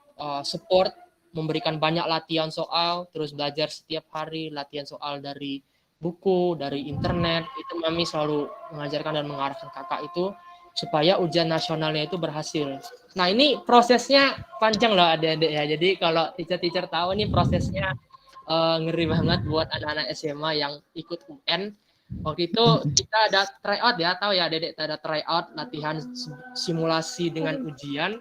[SPEAKER 3] support, memberikan banyak latihan soal, terus belajar setiap hari, latihan soal dari buku, dari internet. Itu mami selalu mengajarkan dan mengarahkan kakak itu supaya ujian nasionalnya itu berhasil. Nah, ini prosesnya panjang loh adik-adik ya. Jadi kalau teacher-teacher tahu ini prosesnya ngeri banget buat anak-anak SMA yang ikut UN. Waktu itu kita ada tryout ya, tahu ya adik-adik, ada tryout latihan simulasi dengan ujian.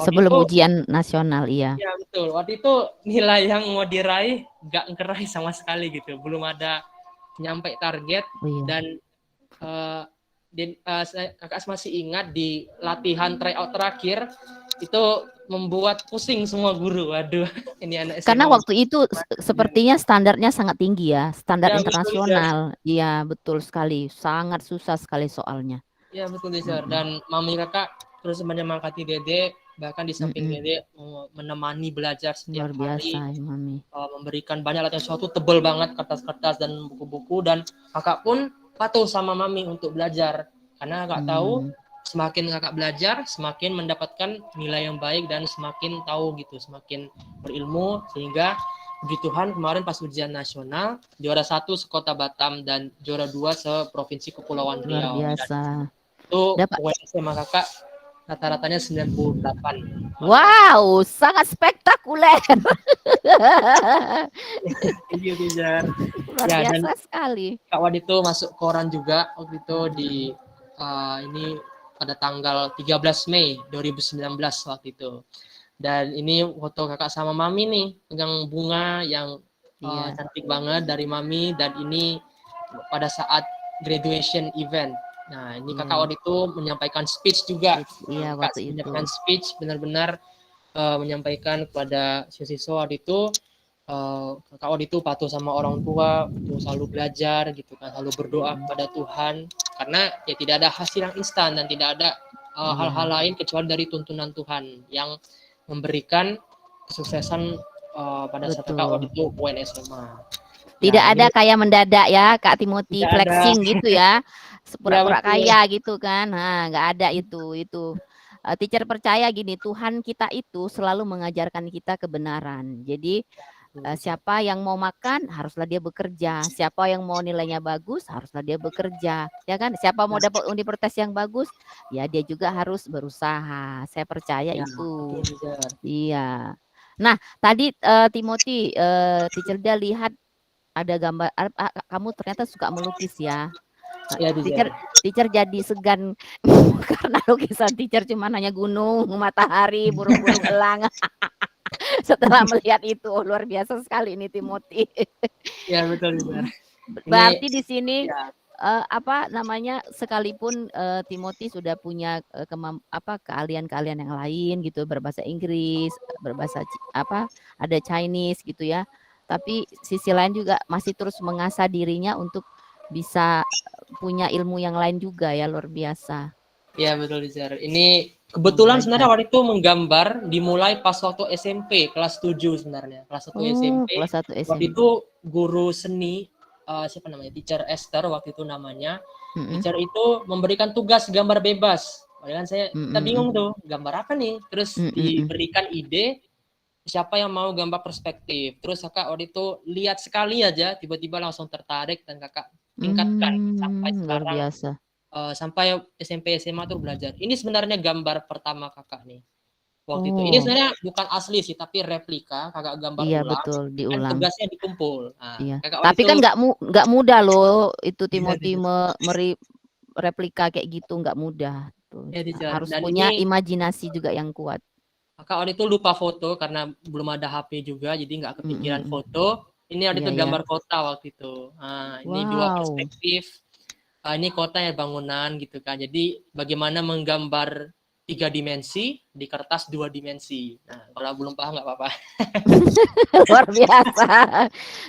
[SPEAKER 1] Sebelum ujian nasional, iya.
[SPEAKER 3] Ya betul. Waktu itu nilai yang mau diraih nggak ngeraih sama sekali gitu. Belum ada nyampe target. Dan kakak masih ingat di latihan tryout terakhir itu membuat pusing semua guru. Waduh, ini anak SMA.
[SPEAKER 1] Karena waktu itu sepertinya standarnya sangat tinggi ya, standar
[SPEAKER 3] Ya,
[SPEAKER 1] internasional. Iya, betul sekali. Sangat susah sekali soalnya.
[SPEAKER 3] Iya, betul, teacher. Dan mami kakak terus menyemangati Dede, bahkan di samping Dede menemani belajar setiap
[SPEAKER 1] luar biasa,
[SPEAKER 3] hari.
[SPEAKER 1] Mami.
[SPEAKER 3] Memberikan banyak latihan suatu tebel banget kertas-kertas dan buku-buku, dan kakak pun patuh sama mami untuk belajar karena kakak tahu semakin kakak belajar semakin mendapatkan nilai yang baik dan semakin tahu gitu, semakin berilmu, sehingga puji Tuhan kemarin pas ujian nasional juara 1 sekota Batam dan juara 2 seprovinsi Kepulauan Riau.
[SPEAKER 1] Luar biasa.
[SPEAKER 3] Itu SMA kakak rata-ratanya 98.
[SPEAKER 1] Wow, sangat spektakuler.
[SPEAKER 3] Iya, teacher.
[SPEAKER 1] Luar biasa sekali.
[SPEAKER 3] Kak Wad itu masuk koran juga waktu itu di ini pada tanggal 13 Mei 2019 waktu itu. Dan ini foto kakak sama mami nih, pegang bunga yang cantik banget dari mami, dan ini pada saat graduation event. Nah, ini kakak waktu itu menyampaikan speech juga.
[SPEAKER 1] Iya, waktu itu.
[SPEAKER 3] Menyampaikan speech, benar-benar menyampaikan kepada siswa waktu itu. Kakak waktu itu patuh sama orang tua untuk selalu belajar gitu kan, selalu berdoa kepada Tuhan, karena ya tidak ada hasil yang instan dan tidak ada hal-hal lain kecuali dari tuntunan Tuhan yang memberikan kesuksesan pada saat kakak waktu itu UN SMA.
[SPEAKER 1] Tidak ada kayak mendadak ya Kak Timothy flexing gitu ya, pura-pura kaya gitu kan. Nah, nggak ada itu. Teacher percaya gini, Tuhan kita itu selalu mengajarkan kita kebenaran. Jadi siapa yang mau makan haruslah dia bekerja, siapa yang mau nilainya bagus haruslah dia bekerja, ya kan? Siapa mau dapat universitas yang bagus, ya dia juga harus berusaha. Saya percaya itu. Iya. Nah, tadi Timothy, teacher dia lihat ada gambar, kamu ternyata suka melukis ya.
[SPEAKER 3] Ya,
[SPEAKER 1] teacher jadi segan karena lukisan teacher cuma hanya gunung, matahari, burung-burung elang. Setelah melihat itu, luar biasa sekali ini Timothy.
[SPEAKER 3] Ya, betul, benar.
[SPEAKER 1] Berarti di sini sekalipun Timothy sudah punya keahlian-keahlian yang lain gitu, berbahasa Inggris, berbahasa ada Chinese gitu ya. Tapi sisi lain juga masih terus mengasah dirinya untuk bisa punya ilmu yang lain juga ya, luar biasa.
[SPEAKER 3] Ya, betul, teacher. Ini kebetulan sebenarnya waktu itu menggambar dimulai pas waktu SMP kelas 7 sebenarnya. Kelas 1 SMP.
[SPEAKER 1] Kelas 1 SMP.
[SPEAKER 3] Waktu itu guru seni siapa namanya? Teacher Esther waktu itu namanya. Teacher itu memberikan tugas gambar bebas. Padahal kita bingung tuh, gambar apa nih? Terus diberikan ide siapa yang mau gambar perspektif. Terus kakak waktu itu lihat sekali aja tiba-tiba langsung tertarik dan kakak tingkatkan sampai sekarang.
[SPEAKER 1] Luar biasa.
[SPEAKER 3] sampai SMP SMA tuh belajar. Ini sebenarnya gambar pertama kakak nih. Waktu itu. Ini sebenarnya bukan asli sih, tapi replika, kakak gambar
[SPEAKER 1] Iya
[SPEAKER 3] ulang.
[SPEAKER 1] betul,
[SPEAKER 3] Dan
[SPEAKER 1] diulang.
[SPEAKER 3] tugasnya dikumpul. Nah,
[SPEAKER 1] Iya.
[SPEAKER 3] kakak waktu
[SPEAKER 1] Tapi
[SPEAKER 3] itu
[SPEAKER 1] kan nggak mudah loh itu
[SPEAKER 3] Iya,
[SPEAKER 1] Timothy
[SPEAKER 3] teacher.
[SPEAKER 1] replika kayak gitu, nggak mudah. Tuh,
[SPEAKER 3] Iya, teacher.
[SPEAKER 1] harus
[SPEAKER 3] Dan
[SPEAKER 1] punya
[SPEAKER 3] ini
[SPEAKER 1] imajinasi juga yang kuat.
[SPEAKER 3] kakak waktu itu lupa foto karena belum ada HP juga, jadi nggak kepikiran foto. Ini waktu
[SPEAKER 1] Iya,
[SPEAKER 3] itu
[SPEAKER 1] iya.
[SPEAKER 3] gambar kota waktu itu. Nah, ini dua
[SPEAKER 1] Wow.
[SPEAKER 3] perspektif. Ini kota ya bangunan gitu kan. Jadi bagaimana menggambar 3 dimensi di kertas 2 dimensi. Nah, kalau belum paham nggak apa-apa.
[SPEAKER 1] Luar biasa.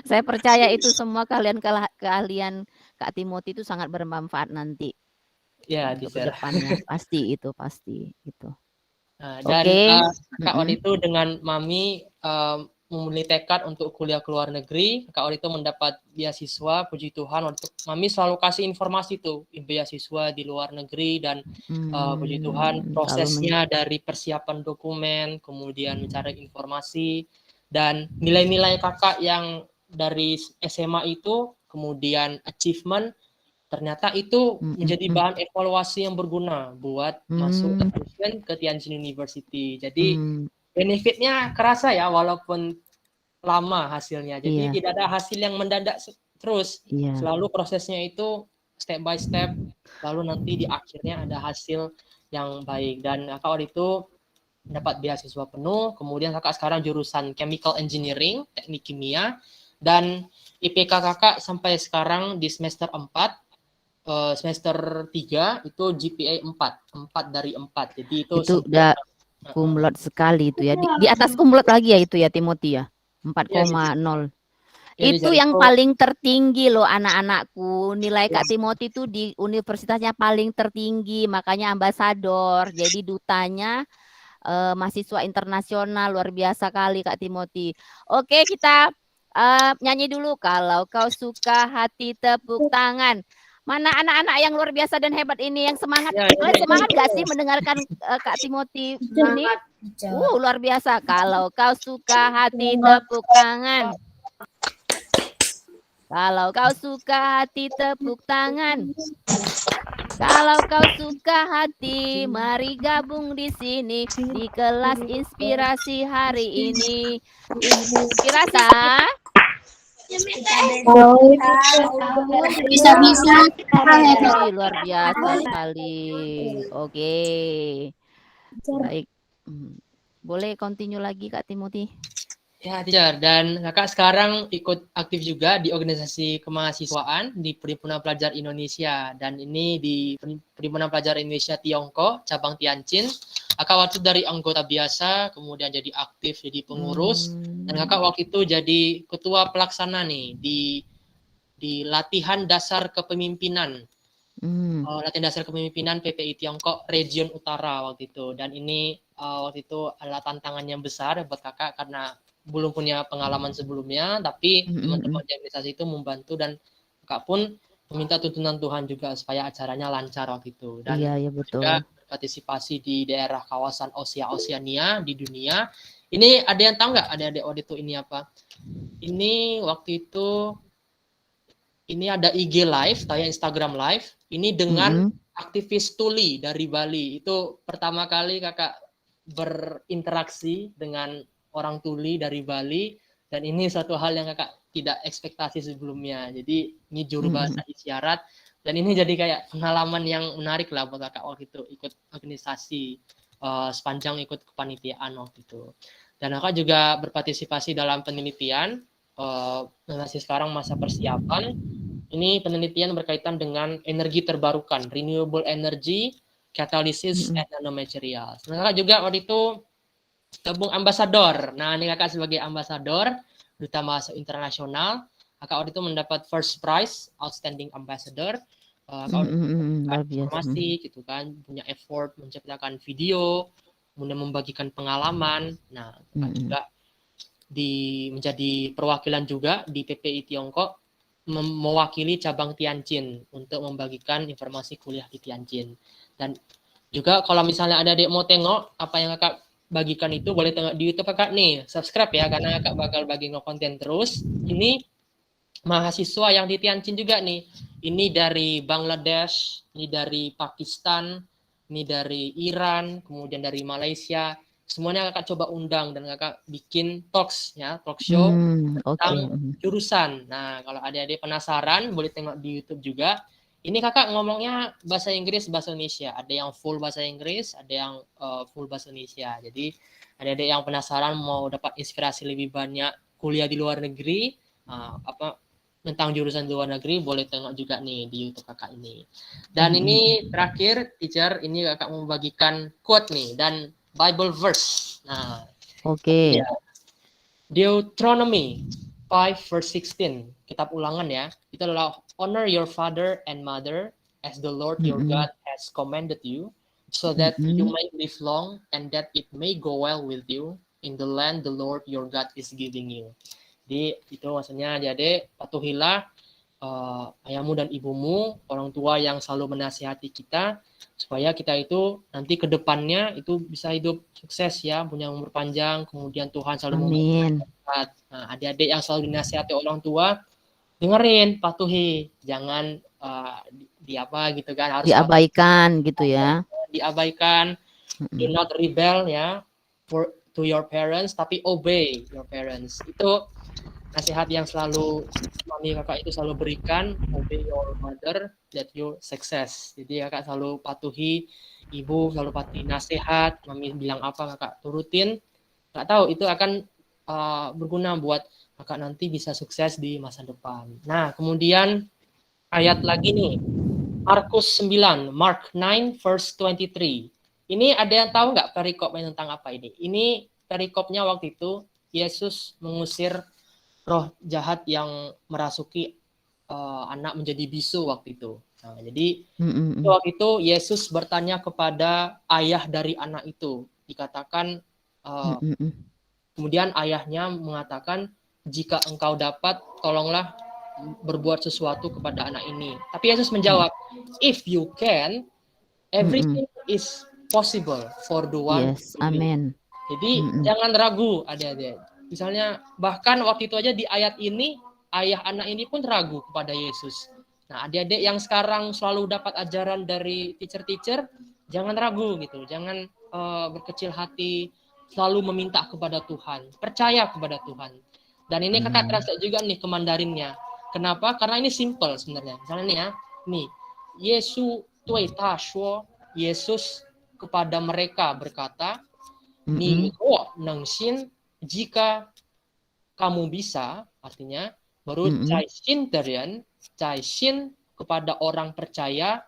[SPEAKER 1] Saya percaya itu semua keahlian Kak Timothy itu sangat bermanfaat nanti
[SPEAKER 3] Ya,
[SPEAKER 1] untuk
[SPEAKER 3] teacher.
[SPEAKER 1] kedepannya. Pasti itu, pasti gitu.
[SPEAKER 3] Nah, dan
[SPEAKER 1] Oke.
[SPEAKER 3] kakak waktu itu dengan mami memilih tekad untuk kuliah ke luar negeri. Kakak waktu itu mendapat beasiswa, puji Tuhan. Waktu itu mami selalu kasih informasi tuh beasiswa di luar negeri dan puji Tuhan prosesnya dari persiapan dokumen, kemudian mencari informasi dan nilai-nilai kakak yang dari SMA itu, kemudian achievement ternyata itu menjadi bahan evaluasi yang berguna buat masuk admission ke Tianjin University. Jadi benefitnya kerasa ya walaupun lama hasilnya. Jadi tidak ada hasil yang mendadak terus. Selalu prosesnya itu step by step. Lalu nanti di akhirnya ada hasil yang baik. Dan kakak waktu itu dapat beasiswa penuh. Kemudian kakak sekarang jurusan Chemical Engineering, teknik kimia. Dan IPK kakak sampai sekarang di semester 4. Semester 3 itu GPA 4 dari 4. Jadi itu
[SPEAKER 1] udah kumlot sekali itu ya. Di atas kumlot lagi ya itu ya Timothy ya. 4,0. Itu yang paling tertinggi loh anak-anakku. Nilai Kak Timothy itu di universitasnya paling tertinggi, makanya ambasador. Jadi dutanya mahasiswa internasional, luar biasa kali Kak Timothy. Oke, kita nyanyi dulu. Kalau kau suka hati tepuk tangan. Mana anak-anak yang luar biasa dan hebat ini yang semangat? Kalian semangat gak sih mendengarkan Kak Timothy ini? Luar biasa. Kalau kau suka hati tepuk tangan. Kalau kau suka hati tepuk tangan. Kalau kau suka hati, mari gabung di sini di kelas inspirasi hari ini. Inspirasi.
[SPEAKER 2] Bisa-bisa
[SPEAKER 1] luar biasa sekali. Oke. Baik. Boleh continue lagi Kak Timothy?
[SPEAKER 3] Ya, teacher. Dan kakak sekarang ikut aktif juga di organisasi kemahasiswaan di Perhimpunan Pelajar Indonesia. Dan ini di Perhimpunan Pelajar Indonesia Tiongkok, cabang Tianjin. Kakak waktu dari anggota biasa, kemudian jadi aktif, jadi pengurus. Dan kakak waktu itu jadi ketua pelaksana nih di latihan dasar kepemimpinan. Latihan dasar kepemimpinan PPI Tiongkok Region Utara waktu itu. Dan ini waktu itu adalah tantangan yang besar buat kakak karena belum punya pengalaman sebelumnya, tapi teman-teman di organisasi itu membantu dan kakak pun meminta tuntunan Tuhan juga supaya acaranya lancar waktu itu. Dan
[SPEAKER 1] betul.
[SPEAKER 3] juga berpartisipasi di daerah kawasan Oceania di dunia. Ini ada yang tahu nggak adik-adik waktu itu ini apa? Ini waktu itu ini ada IG live, tahu ya Instagram live. Ini dengan aktivis tuli dari Bali. Itu pertama kali kakak berinteraksi dengan orang tuli dari Bali, dan ini suatu hal yang kakak tidak ekspektasi sebelumnya. Jadi ini juru bahasa isyarat, dan ini jadi kayak pengalaman yang menarik lah buat kakak waktu itu ikut organisasi sepanjang ikut kepanitiaan waktu itu. Dan kakak juga berpartisipasi dalam penelitian, masih sekarang masa persiapan. Ini penelitian berkaitan dengan energi terbarukan, renewable energy, catalysis, and nanomaterials. Nah, kakak juga waktu itu gabung ambasador. Nah, ini kakak sebagai ambasador Duta Mahasiswa Internasional. Kakak waktu itu mendapat first prize outstanding ambassador. Kakak informasi gitu kan, punya effort menciptakan video, kemudian membagikan pengalaman. Nah, kakak juga menjadi perwakilan juga di PPI Tiongkok mewakili cabang Tianjin untuk membagikan informasi kuliah di Tianjin. Dan juga kalau misalnya ada adik mau tengok apa yang kakak bagikan itu, boleh tengok di YouTube kakak nih, subscribe ya karena kakak bakal bagi konten terus. Ini mahasiswa yang di Tianjin juga nih. ini dari Bangladesh, ini dari Pakistan, ini dari Iran, kemudian dari Malaysia. Semuanya kakak coba undang dan kakak bikin talk show tentang jurusan. Nah, kalau adik-adik penasaran, boleh tengok di YouTube juga. Ini kakak ngomongnya bahasa Inggris, bahasa Indonesia. Ada yang full bahasa Inggris, ada yang full bahasa Indonesia. Jadi adik-adik yang penasaran mau dapat inspirasi lebih banyak kuliah di luar negeri, tentang jurusan di luar negeri, boleh tengok juga nih di YouTube kakak ini. Dan ini terakhir, teacher, ini kakak mau membagikan quote nih dan Bible verse. Nah,
[SPEAKER 1] Oke.
[SPEAKER 3] Ya. Deuteronomy 5 verse 16, kitab Ulangan ya. Itu adalah honor your father and mother as the Lord your God has commanded you, so that you may live long and that it may go well with you in the land the Lord your God is giving you. Jadi itu maksudnya, jadi patuhilah ayahmu dan ibumu, orang tua yang selalu menasihati kita, supaya kita itu nanti ke depannya itu bisa hidup sukses ya, punya umur panjang, kemudian Tuhan selalu
[SPEAKER 1] Amin.
[SPEAKER 3] Nah, adik-adik yang selalu dinasihati orang tua, dengerin, patuhi, jangan gitu kan, harus
[SPEAKER 1] diabaikan gitu ya.
[SPEAKER 3] Diabaikan, do not rebel ya, to your parents, tapi obey your parents. Itu nasihat yang selalu mami kakak itu selalu berikan, obey your mother that you success. Jadi kakak selalu patuhi ibu, selalu patuhi nasihat, mami bilang apa kakak turutin. Nggak tahu itu akan berguna buat kakak nanti bisa sukses di masa depan. Nah, kemudian ayat lagi nih, Markus 9, Mark 9 verse 23. Ini ada yang tahu nggak perikopnya tentang apa ini? Ini perikopnya waktu itu Yesus mengusir roh jahat yang merasuki anak menjadi bisu waktu itu. Nah, jadi waktu itu Yesus bertanya kepada ayah dari anak itu. Dikatakan, kemudian ayahnya mengatakan, jika engkau dapat, tolonglah berbuat sesuatu kepada anak ini. Tapi Yesus menjawab, if you can, everything is possible for the one.
[SPEAKER 1] Yes, amin.
[SPEAKER 3] Jadi jangan ragu, adik-adik. Misalnya bahkan waktu itu aja di ayat ini, ayah anak ini pun ragu kepada Yesus. Nah, adik-adik yang sekarang selalu dapat ajaran dari teacher-teacher, jangan ragu gitu, jangan berkecil hati, selalu meminta kepada Tuhan, percaya kepada Tuhan. Dan ini kakak translate juga nih ke Mandarinnya. Kenapa? Karena ini simple sebenarnya. Misalnya nih ya, nih, Yesus tui ta shuo, Yesus kepada mereka berkata, ni wo neng xin, jika kamu bisa, artinya baru cai xin derian, cai xin kepada orang percaya,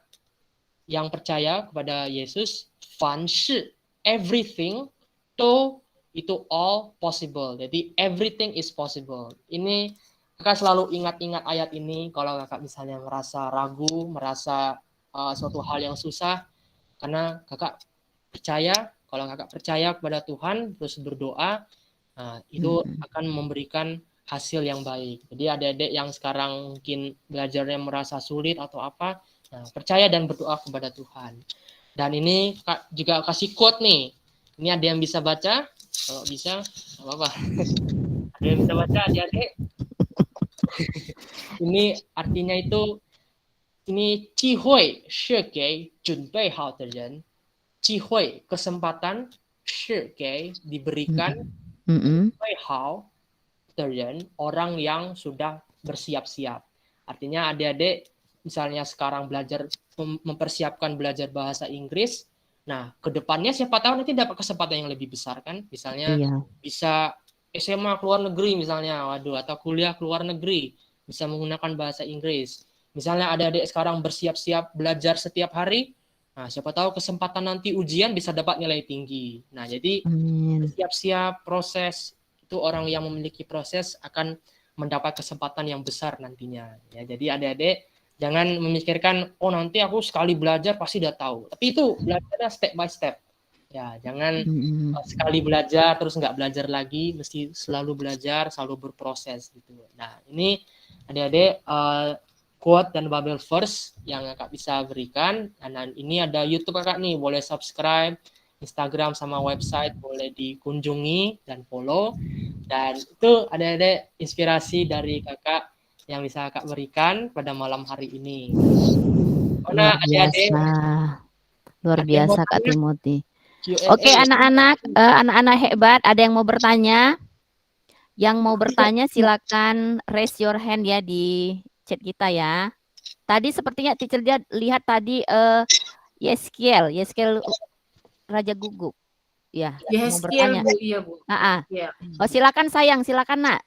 [SPEAKER 3] yang percaya kepada Yesus, fan shi, everything, to itu all possible. Jadi everything is possible. Ini kakak selalu ingat-ingat ayat ini kalau kakak misalnya merasa ragu, merasa suatu hal yang susah, karena kakak percaya, kalau kakak percaya kepada Tuhan terus berdoa, itu akan memberikan hasil yang baik. Jadi adik-adik yang sekarang mungkin belajarnya merasa sulit atau apa, percaya dan berdoa kepada Tuhan. Dan ini kak juga kasih quote nih. Ini ada yang bisa baca? Kalau bisa, nggak apa-apa. Ada yang bisa baca, adik-adik? Ini artinya itu, ini 机会是给准备好的人，机会 kesempatan 是给 diberikan 准备好的人 orang yang sudah bersiap-siap. Artinya adik-adik misalnya sekarang belajar mempersiapkan belajar bahasa Inggris, nah kedepannya siapa tahu nanti dapat kesempatan yang lebih besar kan, misalnya bisa SMA keluar negeri misalnya, waduh, atau kuliah keluar negeri bisa menggunakan bahasa Inggris. Misalnya adik-adik sekarang bersiap-siap belajar setiap hari, nah siapa tahu kesempatan nanti ujian bisa dapat nilai tinggi. Nah jadi siap-siap proses itu, orang yang memiliki proses akan mendapat kesempatan yang besar nantinya. Ya, jadi adik-adik jangan memikirkan, oh nanti aku sekali belajar pasti udah tahu. Tapi itu belajarnya step by step. Ya, jangan sekali belajar terus nggak belajar lagi, mesti selalu belajar, selalu berproses gitu. Nah, ini adik-adik quote dan Bible verse yang kakak bisa berikan. Dan ini ada YouTube kakak nih, boleh subscribe, Instagram sama website boleh dikunjungi dan follow. Dan itu adik-adik inspirasi dari kakak yang bisa kakak berikan pada malam hari ini.
[SPEAKER 1] Luar
[SPEAKER 3] Mana adik-adik?
[SPEAKER 1] biasa. Luar
[SPEAKER 3] Ada yang mau
[SPEAKER 1] biasa Kak
[SPEAKER 3] tanya?
[SPEAKER 1] Timothy.
[SPEAKER 3] Q&A.
[SPEAKER 1] Oke, anak-anak hebat, ada yang mau bertanya? Yang mau bertanya silakan raise your hand ya di chat kita ya. Tadi sepertinya teacher dia lihat tadi Yeskiel Raja Guguk. Ya, mau bertanya.
[SPEAKER 8] Bu, iya Bu. Iya.
[SPEAKER 1] Oh, silakan sayang, silakan Nak.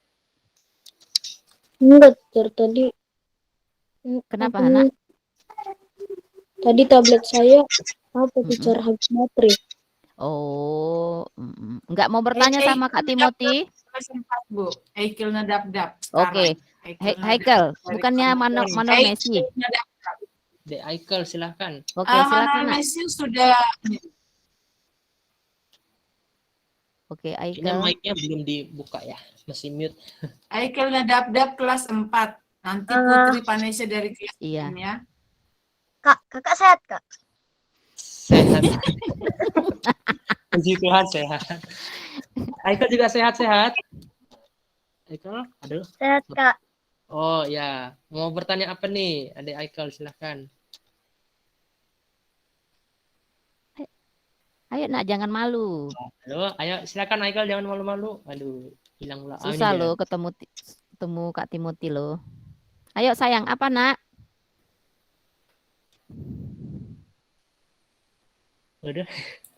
[SPEAKER 2] Enggak, tadi.
[SPEAKER 1] Kenapa, Nak?
[SPEAKER 2] Tadi tablet saya bicara habis baterai.
[SPEAKER 1] Oh, enggak mau bertanya sama Kak Timothy?
[SPEAKER 8] Kelas 4, Bu. Haikal Nadab-dab.
[SPEAKER 1] Oke. Haikal, bukannya Manor Messi.
[SPEAKER 3] Dek Haikal, silahkan.
[SPEAKER 1] Oke, silakan Nak.
[SPEAKER 8] Messi sudah.
[SPEAKER 1] Oke,
[SPEAKER 3] Kayaknya
[SPEAKER 1] Haikal.
[SPEAKER 3] mic-nya belum dibuka ya, masih mute.
[SPEAKER 8] Haikal Nadab-dab kelas 4. Nanti Putri Vanessa dari kelas 6 ya.
[SPEAKER 6] Kak, kakak sehat, Kak?
[SPEAKER 3] Sehat. Puji Tuhan sehat. Haikal juga sehat-sehat. Haikal, aduh.
[SPEAKER 6] Sehat, Kak.
[SPEAKER 3] Oh ya, mau bertanya apa nih, Adik Haikal, silahkan.
[SPEAKER 1] Ayo Nak, jangan malu.
[SPEAKER 3] Halo, ayo silakan Haikal, jangan malu-malu. Aduh, hilang pula.
[SPEAKER 1] Susah loh ketemu Kak Timothy loh. Ayo sayang, apa Nak?
[SPEAKER 3] Udah.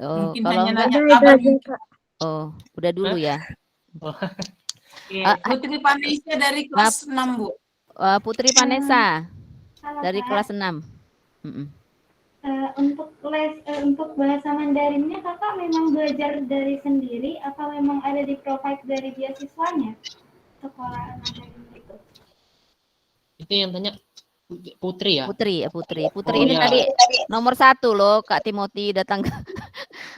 [SPEAKER 1] Oh,
[SPEAKER 8] Mungkin
[SPEAKER 1] kalau
[SPEAKER 8] hanya
[SPEAKER 1] enggak,
[SPEAKER 8] nanya kabar.
[SPEAKER 1] oh, udah dulu ya.
[SPEAKER 8] Oke, Putri Vanessa dari kelas 6, Bu.
[SPEAKER 1] Putri Vanessa
[SPEAKER 7] Halo,
[SPEAKER 1] dari
[SPEAKER 7] Kak.
[SPEAKER 1] kelas 6.
[SPEAKER 7] Untuk bahasa Mandarinnya kakak memang belajar dari sendiri atau memang ada di provide dari beasiswanya sekolah Mandarin gitu?
[SPEAKER 3] Itu yang tanya Putri ya?
[SPEAKER 1] Putri
[SPEAKER 3] Oh,
[SPEAKER 1] ini
[SPEAKER 3] ya.
[SPEAKER 1] tadi nomor 1 loh Kak Timothy datang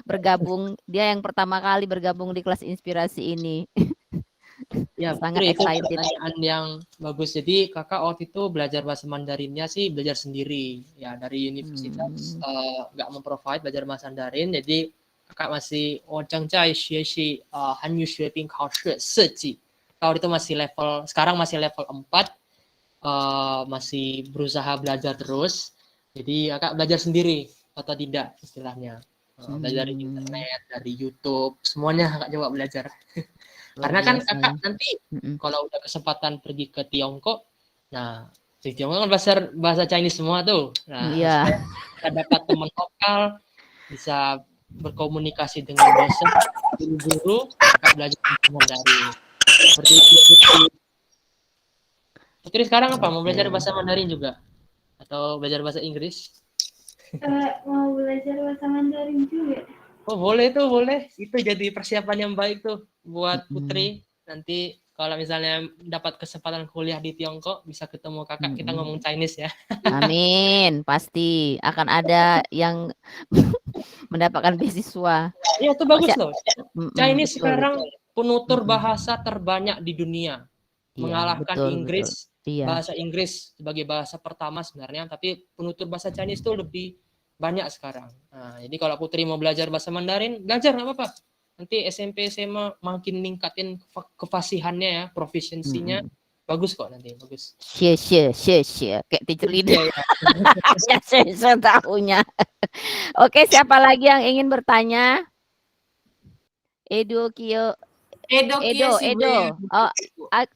[SPEAKER 1] bergabung. Dia yang pertama kali bergabung di kelas inspirasi ini.
[SPEAKER 3] Ya,
[SPEAKER 1] Sangat
[SPEAKER 3] Putri, itu
[SPEAKER 1] excited.
[SPEAKER 3] pertanyaan yang bagus. Jadi kakak waktu itu belajar bahasa Mandarinnya sih belajar sendiri. Ya, dari universitas nggak memprovide belajar bahasa Mandarin. Jadi kakak masih Hanyu Xueping Kaoshi Seji. Kalau itu masih level, sekarang masih level 4. Masih berusaha belajar terus. Jadi kakak belajar sendiri atau tidak istilahnya. Belajar dari internet, dari YouTube, semuanya kakak coba belajar. Karena kan kakak nanti kalau udah kesempatan pergi ke Tiongkok, nah di Tiongkok kan bahasa Chinese semua tuh. Nah, kita dapat teman lokal, bisa berkomunikasi dengan dosen, guru-guru, kakak belajar Mandarin. Seperti itu. Putri sekarang apa? Mau belajar bahasa Mandarin juga? Atau belajar bahasa Inggris?
[SPEAKER 7] Mau belajar bahasa Mandarin juga.
[SPEAKER 3] Oh boleh tuh, boleh. Itu jadi persiapan yang baik tuh buat Putri. Nanti kalau misalnya dapat kesempatan kuliah di Tiongkok, bisa ketemu kakak, kita ngomong Chinese ya.
[SPEAKER 1] Amin, pasti akan ada yang mendapatkan beasiswa.
[SPEAKER 3] Iya, itu bagus loh.
[SPEAKER 1] betul,
[SPEAKER 3] Chinese sekarang penutur bahasa terbanyak di dunia. Mengalahkan
[SPEAKER 1] betul,
[SPEAKER 3] Inggris.
[SPEAKER 1] Iya.
[SPEAKER 3] Bahasa Inggris sebagai bahasa pertama sebenarnya, tapi penutur bahasa Chinese itu lebih banyak sekarang. Nah, jadi kalau Putri mau belajar bahasa Mandarin, belajar nggak apa-apa. Nanti SMP, SMA makin ningkatin kefasihannya ya, proficiency-nya. Bagus kok nanti, bagus.
[SPEAKER 1] Kayak teacher leader. Saya tahunya. Oke, siapa lagi yang ingin bertanya? Edo. Oh,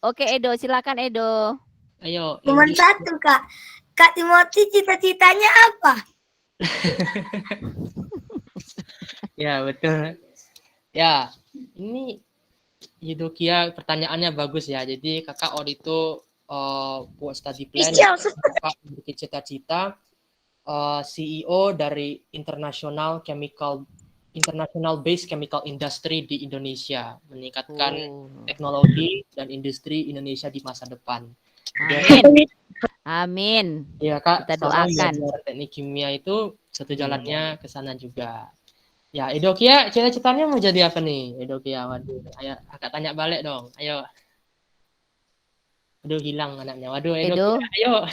[SPEAKER 1] oke Edo, silakan Edo.
[SPEAKER 3] Ayo.
[SPEAKER 6] Cuma satu, Kak. Kak Timothy cita-citanya apa?
[SPEAKER 3] Ya, betul. Ya, ini Yudokia pertanyaannya bagus ya. Jadi kakak waktu itu buat study plan, kakak memiliki cita-cita CEO dari international base chemical industry di Indonesia, meningkatkan teknologi dan industri Indonesia di masa depan.
[SPEAKER 1] Amin.
[SPEAKER 3] Ya Kak,
[SPEAKER 1] kita doakan.
[SPEAKER 3] Teknik kimia itu satu jalannya ke sana juga. Ya, Edokia cita-citanya mau jadi apa nih? Edokia, waduh. Ayo, kakak tanya balik dong. Ayo. Aduh, hilang anaknya. Waduh, Edokia, ayo.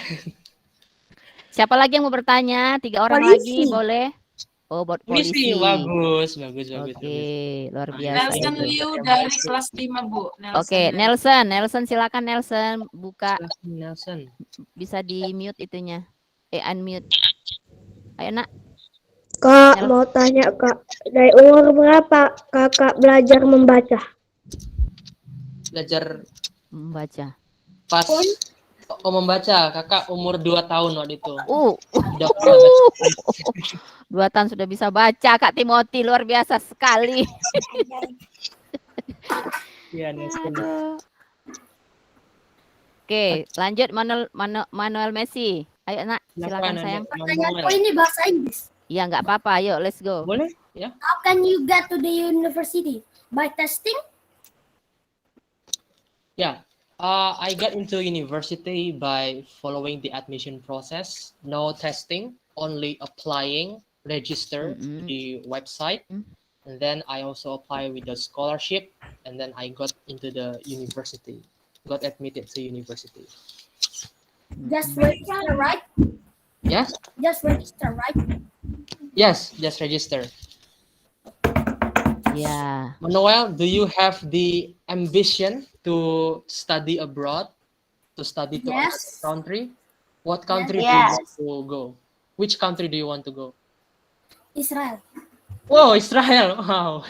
[SPEAKER 1] Siapa lagi yang mau bertanya? 3 orang lagi, boleh? Oh, buat
[SPEAKER 3] Polisi,
[SPEAKER 1] polisi.
[SPEAKER 3] bagus.
[SPEAKER 1] Oke, luar
[SPEAKER 3] Nah,
[SPEAKER 1] biasa.
[SPEAKER 8] Nelson
[SPEAKER 3] itu.
[SPEAKER 8] Liu dari kelas 5, Bu.
[SPEAKER 1] Oke, Nelson, silakan Nelson buka.
[SPEAKER 3] Nelson.
[SPEAKER 1] Bisa di mute itunya. Unmute. Ayo nak.
[SPEAKER 6] Kak, mau tanya Kak, dari umur berapa Kakak belajar membaca?
[SPEAKER 3] Belajar
[SPEAKER 1] Membaca.
[SPEAKER 3] pas membaca, kakak umur 2 tahun waktu itu. Udah
[SPEAKER 1] 2 tahun sudah bisa baca, Kak Timothy, luar biasa sekali.
[SPEAKER 3] Iya, Nelson.
[SPEAKER 1] Oke, lanjut Manuel Messi. Ayo nak, silakan sayang.
[SPEAKER 2] Pertanyaanku ini bahasa Inggris.
[SPEAKER 1] Iya, nggak apa-apa. Ayo, let's go.
[SPEAKER 3] Boleh? Ya.
[SPEAKER 2] How can you get to the university? By testing?
[SPEAKER 3] Yeah. I got into university by following the admission process. No testing, only applying, register the website. And then I also apply with the scholarship. And then I got into the university. Got admitted to university.
[SPEAKER 2] Just register, right?
[SPEAKER 3] Yes?
[SPEAKER 2] Just register, right?
[SPEAKER 3] Yes, just register.
[SPEAKER 1] Yeah.
[SPEAKER 3] Manuel, do you have the ambition to study abroad, to study to another country? What country do you want to go? Which country do you want to go?
[SPEAKER 2] Israel.
[SPEAKER 3] Oh, Israel. Wow.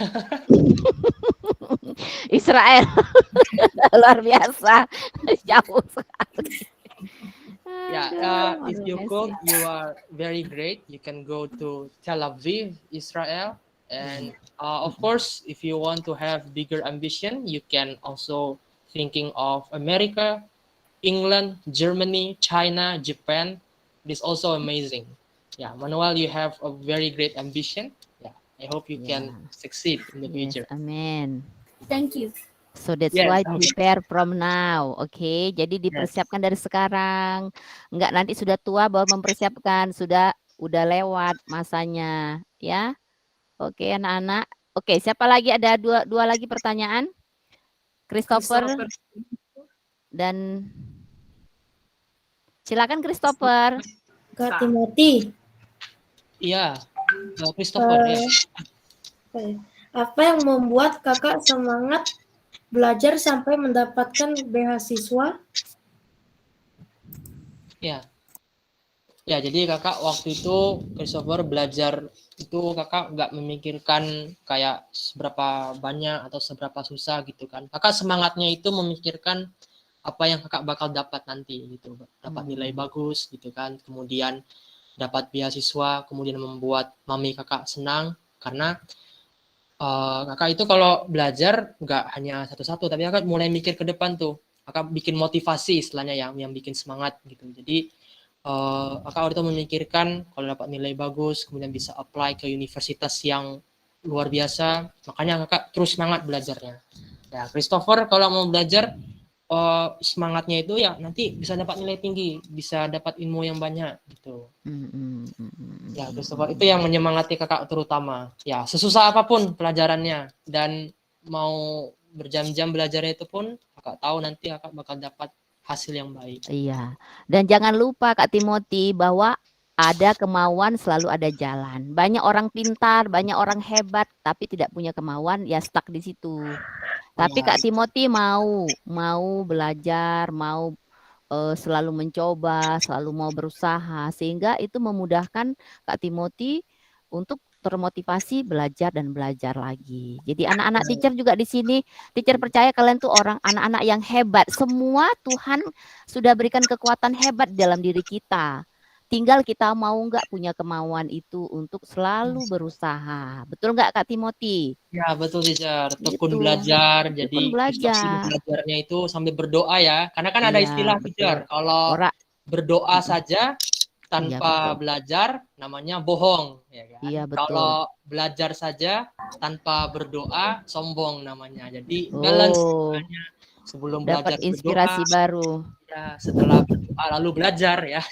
[SPEAKER 1] Israel. Luar biasa. Jauh sekali.
[SPEAKER 3] Yeah, if you could, you are very great. You can go to Tel Aviv, Israel. And of course, if you want to have bigger ambition, you can also thinking of America, England, Germany, China, Japan. It is also amazing. Yeah, Manuel, you have a very great ambition. Yeah, I hope you can succeed in the future.
[SPEAKER 1] Amen.
[SPEAKER 2] Thank you.
[SPEAKER 1] So that's why prepare from now. Oke, jadi dipersiapkan dari sekarang. Enggak nanti sudah tua baru mempersiapkan, udah lewat masanya, ya. Oke, anak-anak. Oke, siapa lagi? Ada dua lagi pertanyaan. Christopher. Dan silakan Christopher.
[SPEAKER 6] Kak Timothy.
[SPEAKER 3] Iya, Christopher.
[SPEAKER 6] Apa yang membuat kakak semangat belajar sampai mendapatkan beasiswa?
[SPEAKER 3] Ya, jadi kakak waktu itu Christopher belajar itu kakak nggak memikirkan kayak seberapa banyak atau seberapa susah gitu kan. Kakak semangatnya itu memikirkan apa yang kakak bakal dapat nanti gitu. Dapat nilai bagus gitu kan. Kemudian dapat beasiswa, kemudian membuat mami kakak senang karena kakak itu kalau belajar nggak hanya satu-satu, tapi kakak mulai mikir ke depan tuh. Kakak bikin motivasi istilahnya yang bikin semangat gitu. Jadi kakak waktu itu memikirkan kalau dapat nilai bagus, kemudian bisa apply ke universitas yang luar biasa, makanya kakak terus semangat belajarnya. Ya, Christopher kalau mau belajar, semangatnya itu ya nanti bisa dapat nilai tinggi, bisa dapat ilmu yang banyak gitu. Ya, Christopher itu yang menyemangati kakak terutama. Ya, sesusah apapun pelajarannya dan mau berjam-jam belajarnya itu pun kakak tahu nanti kakak bakal dapat hasil yang baik.
[SPEAKER 1] Iya. Dan jangan lupa Kak Timothy bahwa ada kemauan selalu ada jalan. Banyak orang pintar, banyak orang hebat tapi tidak punya kemauan ya stuck di situ. Tapi Kak Timothy mau belajar, mau selalu mencoba, selalu mau berusaha sehingga itu memudahkan Kak Timothy untuk termotivasi belajar dan belajar lagi. Jadi anak-anak teacher juga di sini, teacher percaya kalian tuh anak-anak yang hebat. Semua Tuhan sudah berikan kekuatan hebat dalam diri kita. Tinggal kita mau nggak punya kemauan itu untuk selalu berusaha. Betul nggak Kak Timothy?
[SPEAKER 3] Ya betul teacher, tekun belajar. Jadi belajarnya itu sambil berdoa ya. Karena kan ada istilah teacher, kalau berdoa saja tanpa belajar namanya bohong, ya kan?
[SPEAKER 1] Iya, betul.
[SPEAKER 3] Kalau belajar saja tanpa berdoa sombong namanya. Jadi balance sebelum
[SPEAKER 1] dapat
[SPEAKER 3] belajar
[SPEAKER 1] inspirasi
[SPEAKER 3] berdoa,
[SPEAKER 1] baru.
[SPEAKER 3] Ya, setelah berdoa lalu belajar ya.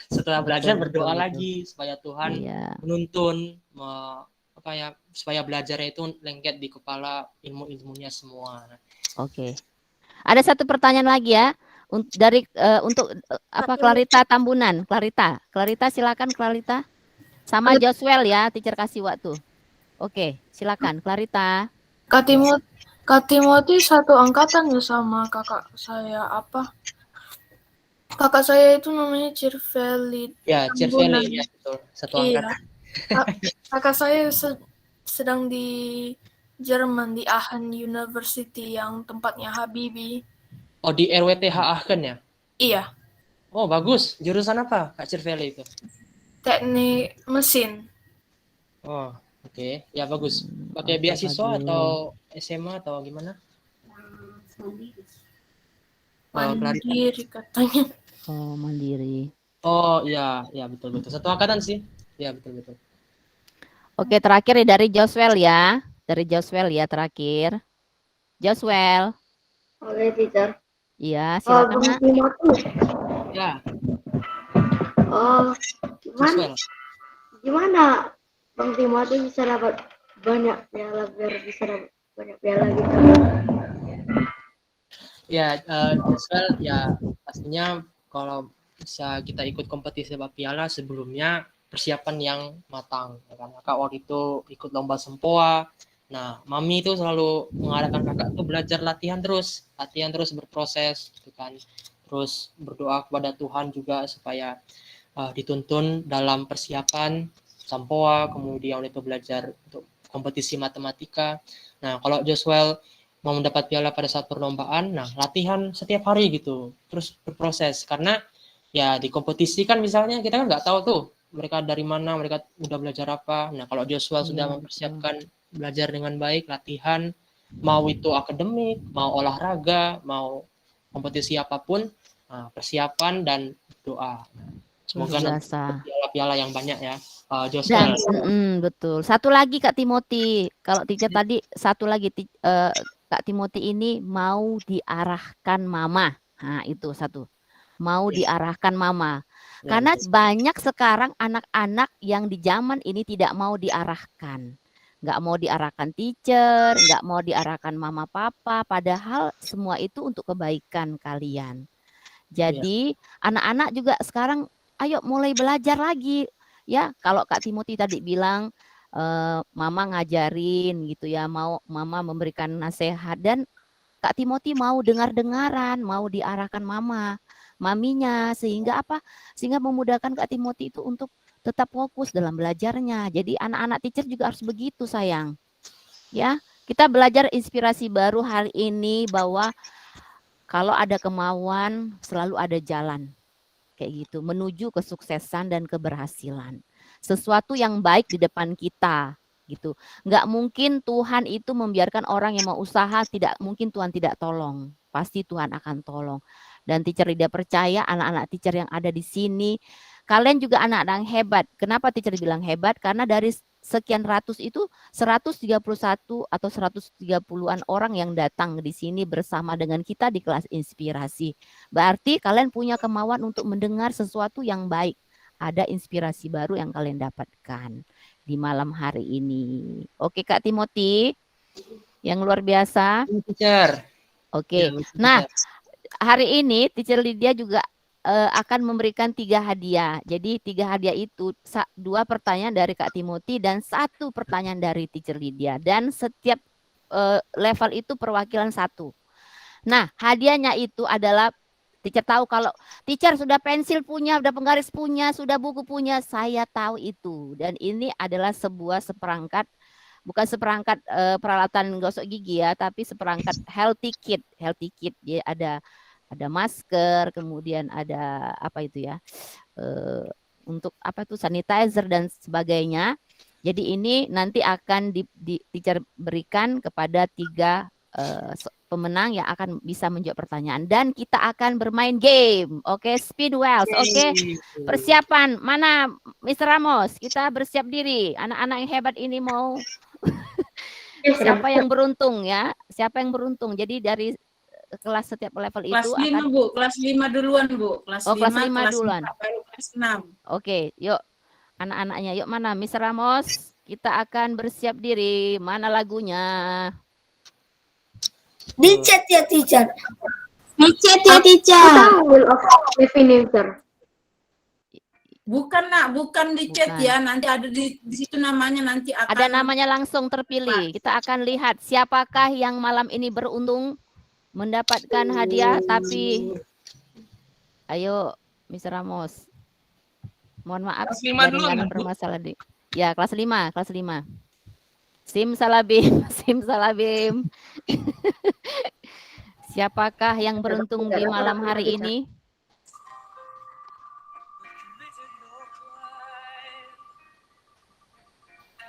[SPEAKER 3] Setelah belajar berdoa lagi supaya Tuhan menuntun supaya belajarnya itu lengket di kepala ilmu-ilmunya semua.
[SPEAKER 1] Oke. Ada satu pertanyaan lagi ya. Untuk Clarita Tambunan. Clarita silakan Clarita. Sama Joshua ya, teacher kasih waktu. Oke, silakan Clarita.
[SPEAKER 2] Kak Timothy satu angkatan ya sama kakak saya apa? Kakak saya itu namanya Cirveli.
[SPEAKER 3] Ya, Cirveli, ya betul. Satu
[SPEAKER 2] Iya.
[SPEAKER 3] angkatan.
[SPEAKER 2] Kakak saya sedang di Jerman di Aachen University yang tempatnya Habibie.
[SPEAKER 3] Oh, di RWTH Aachen ya?
[SPEAKER 2] Iya,
[SPEAKER 3] Oh, bagus. Jurusan apa, Kak Cirveli itu?
[SPEAKER 2] teknik mesin.
[SPEAKER 3] Oh, oke. Ya, bagus. Pakai beasiswa atau SMA atau gimana?
[SPEAKER 2] Mandiri katanya.
[SPEAKER 1] Oh, mandiri.
[SPEAKER 3] Oh, iya, ya betul. Satu angkatan sih. Ya, betul.
[SPEAKER 1] Oke, terakhir dari Joshua ya. Dari Joshua ya terakhir. Joshua.
[SPEAKER 6] Oke, teacher.
[SPEAKER 1] Iya, silakan, Nak.
[SPEAKER 3] Ya,
[SPEAKER 6] Oh,
[SPEAKER 3] Joshua.
[SPEAKER 6] gimana Bang Timothy bisa dapat banyak piala biar bisa dapat banyak piala gitu?
[SPEAKER 3] Ya, Joshua, ya pastinya kalau bisa kita ikut kompetisi sepak piala sebelumnya persiapan yang matang. Karena kakak waktu itu ikut lomba sempoa. Nah, mami itu selalu mengarahkan kakak tuh belajar latihan terus berproses, gitu kan. Terus berdoa kepada Tuhan juga supaya dituntun dalam persiapan sempoa, kemudian itu belajar untuk kompetisi matematika. Nah, kalau Joshua mau mendapat piala pada saat perlombaan, nah latihan setiap hari gitu, terus berproses karena ya di kompetisi kan misalnya kita kan nggak tahu tuh mereka dari mana, mereka udah belajar apa. Nah kalau Joshua sudah mempersiapkan belajar dengan baik, latihan, mau itu akademik, mau olahraga, mau kompetisi apapun, nah, persiapan dan doa. Semoga nanti piala-piala yang banyak ya, Joshua.
[SPEAKER 1] Betul. Satu lagi Kak Timothy, kalau teacher tadi satu lagi Kak Timothy ini mau diarahkan mama. Nah, itu satu. Mau diarahkan mama. Karena banyak sekarang anak-anak yang di zaman ini tidak mau diarahkan. Nggak mau diarahkan teacher, nggak mau diarahkan mama papa, padahal semua itu untuk kebaikan kalian. Jadi anak-anak juga sekarang ayo mulai belajar lagi. Ya, kalau Kak Timothy tadi bilang mama ngajarin gitu ya, mau mama memberikan nasihat dan Kak Timothy mau dengar-dengaran, mau diarahkan maminya sehingga apa? Sehingga memudahkan Kak Timothy itu untuk tetap fokus dalam belajarnya. Jadi anak-anak teacher juga harus begitu, sayang. Ya, kita belajar inspirasi baru hari ini bahwa kalau ada kemauan selalu ada jalan. Kayak gitu, menuju kesuksesan dan keberhasilan. Sesuatu yang baik di depan kita, gitu. Nggak mungkin Tuhan itu membiarkan orang yang mau usaha, tidak mungkin Tuhan tidak tolong. Pasti Tuhan akan tolong. Dan teacher Lydia percaya anak-anak teacher yang ada di sini, kalian juga anak-anak yang hebat. Kenapa teacher bilang hebat? Karena dari sekian ratus itu 131 atau 130-an orang yang datang di sini bersama dengan kita di kelas inspirasi. Berarti kalian punya kemauan untuk mendengar sesuatu yang baik. Ada inspirasi baru yang kalian dapatkan di malam hari ini. Oke Kak Timothy, yang luar biasa.
[SPEAKER 3] Teacher.
[SPEAKER 1] Oke, nah hari ini teacher Lydia juga akan memberikan 3 hadiah. Jadi 3 hadiah itu 2 pertanyaan dari Kak Timothy dan 1 pertanyaan dari teacher Lydia. Dan setiap level itu perwakilan 1. Nah hadiahnya itu adalah teacher tahu kalau teacher sudah pensil punya, sudah penggaris punya, sudah buku punya, saya tahu itu. Dan ini adalah sebuah seperangkat, bukan seperangkat peralatan gosok gigi ya, tapi seperangkat healthy kit. Healthy kit, jadi ada masker, kemudian ada apa itu ya, untuk apa tuh sanitizer dan sebagainya. Jadi ini nanti akan teacher berikan kepada 3 pemenang yang akan bisa menjawab pertanyaan dan kita akan bermain game. Oke, Speed Wells. Oke. Persiapan mana Mr. Ramos? Kita bersiap diri. Anak-anak yang hebat ini mau siapa yang beruntung ya? Siapa yang beruntung? Jadi dari kelas setiap level
[SPEAKER 8] kelas
[SPEAKER 1] itu
[SPEAKER 8] 5,
[SPEAKER 1] akan
[SPEAKER 8] Bu. Kelas 5 duluan, Bu. Kelas 5,
[SPEAKER 1] kelas 5 duluan.
[SPEAKER 8] 4, baru kelas 6.
[SPEAKER 1] Oke, yuk. Anak-anaknya, yuk mana? Mr. Ramos, kita akan bersiap diri. Mana lagunya?
[SPEAKER 2] Di chat ya, teacher.
[SPEAKER 6] Di chat ya, teacher. Will of Definitor.
[SPEAKER 8] Bukan nak, bukan di chat
[SPEAKER 1] Bukan.
[SPEAKER 8] ya. Nanti ada di situ namanya, nanti akan
[SPEAKER 1] Ada namanya langsung terpilih. Kita akan lihat siapakah yang malam ini beruntung mendapatkan hadiah. Tapi ayo Mr. Ramos. Mohon maaf
[SPEAKER 8] Kelas 5 dulu,
[SPEAKER 1] jaringan
[SPEAKER 8] Nak.
[SPEAKER 1] bermasalah di. Ya, kelas 5, kelas 5. Simsalabim, simsalabim. Siapakah yang beruntung di malam hari ini?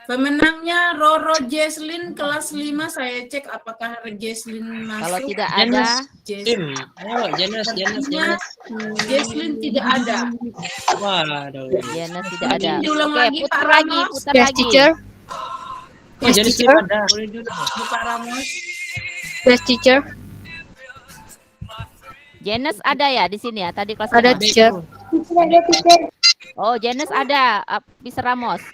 [SPEAKER 8] Pemenangnya Roro Jesslyn kelas 5. Saya cek apakah Jesslyn masuk.
[SPEAKER 1] Kalau tidak ada,
[SPEAKER 3] Tim, ayo Janus.
[SPEAKER 8] Jesslyn tidak ada.
[SPEAKER 3] Waduh.
[SPEAKER 1] Janus tidak ada.
[SPEAKER 8] Diulang
[SPEAKER 1] Oke,
[SPEAKER 8] lagi, Pak
[SPEAKER 1] putar lagi,
[SPEAKER 8] Ramos.
[SPEAKER 1] putar
[SPEAKER 5] Yes,
[SPEAKER 1] lagi.
[SPEAKER 5] teacher.
[SPEAKER 3] Oh, Janus belum ada. Boleh dulu.
[SPEAKER 8] Pak Ramos.
[SPEAKER 5] Yes, teacher.
[SPEAKER 1] Janus ada ya di sini ya? Tadi kelas
[SPEAKER 5] Ada,
[SPEAKER 1] 5.
[SPEAKER 5] teacher.
[SPEAKER 6] Ada teacher.
[SPEAKER 1] Oh, Janus ada. Bisa Ramos.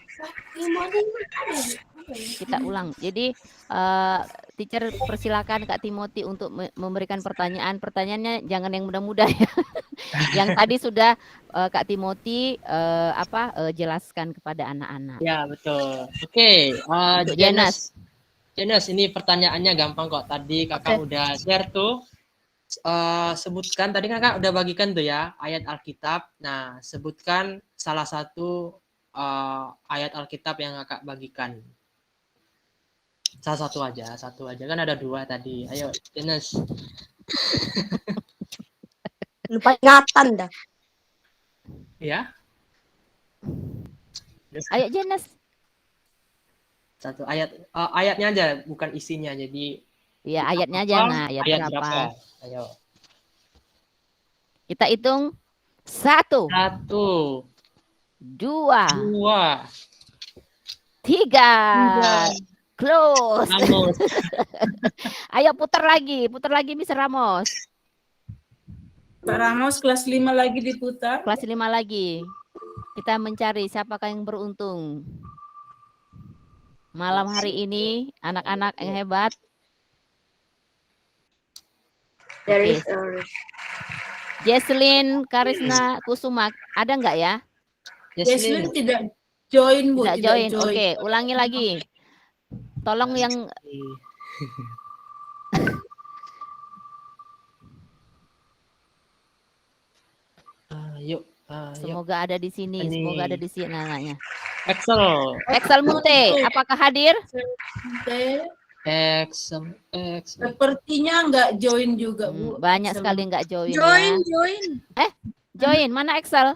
[SPEAKER 1] Kita ulang. Jadi teacher persilakan Kak Timothy untuk memberikan pertanyaan. Pertanyaannya jangan yang mudah-mudah ya. Yang tadi sudah Kak Timothy jelaskan kepada anak-anak.
[SPEAKER 3] Ya, betul. Oke,
[SPEAKER 1] Untuk Janus.
[SPEAKER 3] Janus, ini pertanyaannya gampang kok. Tadi kakak udah share tuh. Sebutkan, tadi kakak udah bagikan tuh ya, ayat Alkitab. Nah, sebutkan salah satu ayat Alkitab yang kakak bagikan. Salah satu aja. Kan ada 2 tadi. Ayo, Janus.
[SPEAKER 6] Lupa ingatan dah.
[SPEAKER 3] Ya.
[SPEAKER 1] Ayo Janus.
[SPEAKER 3] Satu ayat, ayatnya aja, bukan isinya. Jadi
[SPEAKER 1] Ya, ayatnya aja. Nah, ayat berapa?
[SPEAKER 3] Ayo.
[SPEAKER 1] Kita hitung 1,
[SPEAKER 3] 1,
[SPEAKER 1] 2, 3.
[SPEAKER 3] 2,
[SPEAKER 1] Close.
[SPEAKER 3] Ramos.
[SPEAKER 1] Ayo putar lagi Mr. Ramos.
[SPEAKER 8] Pak Ramos kelas 5 lagi diputar.
[SPEAKER 1] Kelas 5 lagi. Kita mencari siapakah yang beruntung. Malam hari ini anak-anak yang hebat.
[SPEAKER 6] Dari
[SPEAKER 1] Jesslyn Karisna Kusuma ada nggak ya?
[SPEAKER 8] Jesslyn tidak join, Bu.
[SPEAKER 1] Tidak join. Oke, ulangi lagi. Tolong yang
[SPEAKER 3] Yuk.
[SPEAKER 1] semoga ada di sini. Semoga ada di sini anaknya.
[SPEAKER 3] Excel
[SPEAKER 1] Mute, apakah hadir?
[SPEAKER 3] Excel.
[SPEAKER 8] Sepertinya nggak join juga, Bu.
[SPEAKER 1] Banyak sekali nggak join.
[SPEAKER 8] Join.
[SPEAKER 1] Join, mana Excel?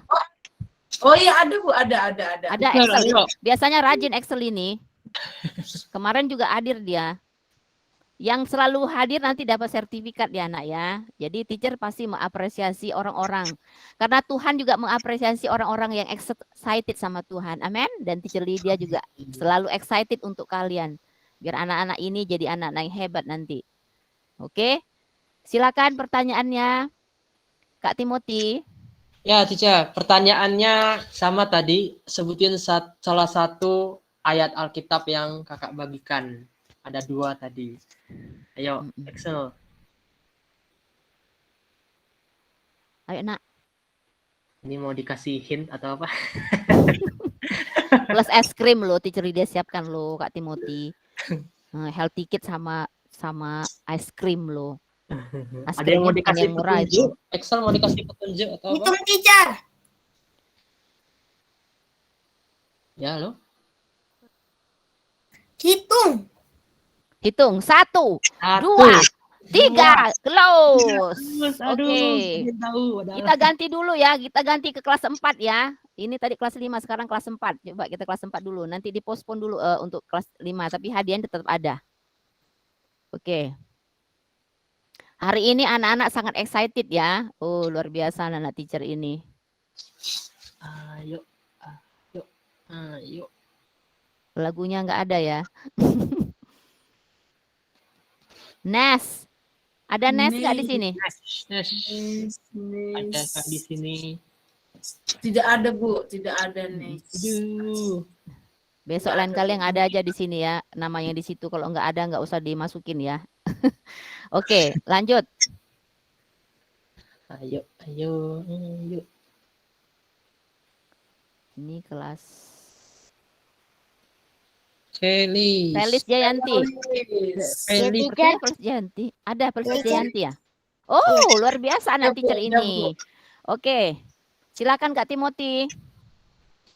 [SPEAKER 8] Oh iya, ada, Bu. Ada.
[SPEAKER 1] Ada Excel. Biasanya rajin Excel ini. Kemarin juga hadir dia. Yang selalu hadir nanti dapat sertifikat ya anak ya. Jadi teacher pasti mengapresiasi orang-orang. Karena Tuhan juga mengapresiasi orang-orang yang excited sama Tuhan. Amin. Dan teacher Lydia juga selalu excited untuk kalian. Biar anak-anak ini jadi anak-anak yang hebat nanti. Oke. Silakan pertanyaannya. Kak Timothy.
[SPEAKER 3] Ya, teacher. Pertanyaannya sama tadi. Sebutin salah satu ayat Alkitab yang kakak bagikan. Ada 2 tadi. Ayo, Excel.
[SPEAKER 1] Ayo nak.
[SPEAKER 3] Ini mau dikasih hint atau apa?
[SPEAKER 1] Plus es krim loh, teacher Lydia siapkan loh Kak Timothy. Healthy kit sama es krim loh.
[SPEAKER 3] Ada yang mau dikasih
[SPEAKER 1] murah
[SPEAKER 3] petunjuk? Excel mau dikasih petunjuk atau apa?
[SPEAKER 2] Hitung, teacher.
[SPEAKER 3] Ya, lo.
[SPEAKER 1] Hitung 1, 2, 3, close. Oke. Kita ganti dulu ya. Kita ganti ke kelas 4 ya. Ini tadi kelas 5, sekarang kelas 4. Coba kita kelas 4 dulu. Nanti dipospon dulu untuk kelas 5. Tapi hadiahnya tetap ada. Oke. Hari ini anak-anak sangat excited ya. Oh, luar biasa anak-anak teacher ini.
[SPEAKER 3] Ayo.
[SPEAKER 1] Lagunya nggak ada ya. Nes. Ada Nes nggak di sini?
[SPEAKER 3] Ada di sini.
[SPEAKER 8] Tidak ada, Bu. Tidak ada nih.
[SPEAKER 1] Besok lain kali yang ada aja di sini ya. Namanya di situ. Kalau nggak ada nggak usah dimasukin ya. Oke, lanjut.
[SPEAKER 3] Ayo.
[SPEAKER 1] Ini kelas
[SPEAKER 3] Felis.
[SPEAKER 1] Jayanti.
[SPEAKER 3] Felis.
[SPEAKER 1] Sepertinya Felis Jayanti. Ada Felis Jayanti ya? Oh, luar biasa anak teacher ini. Oke. Silakan Kak Timothy.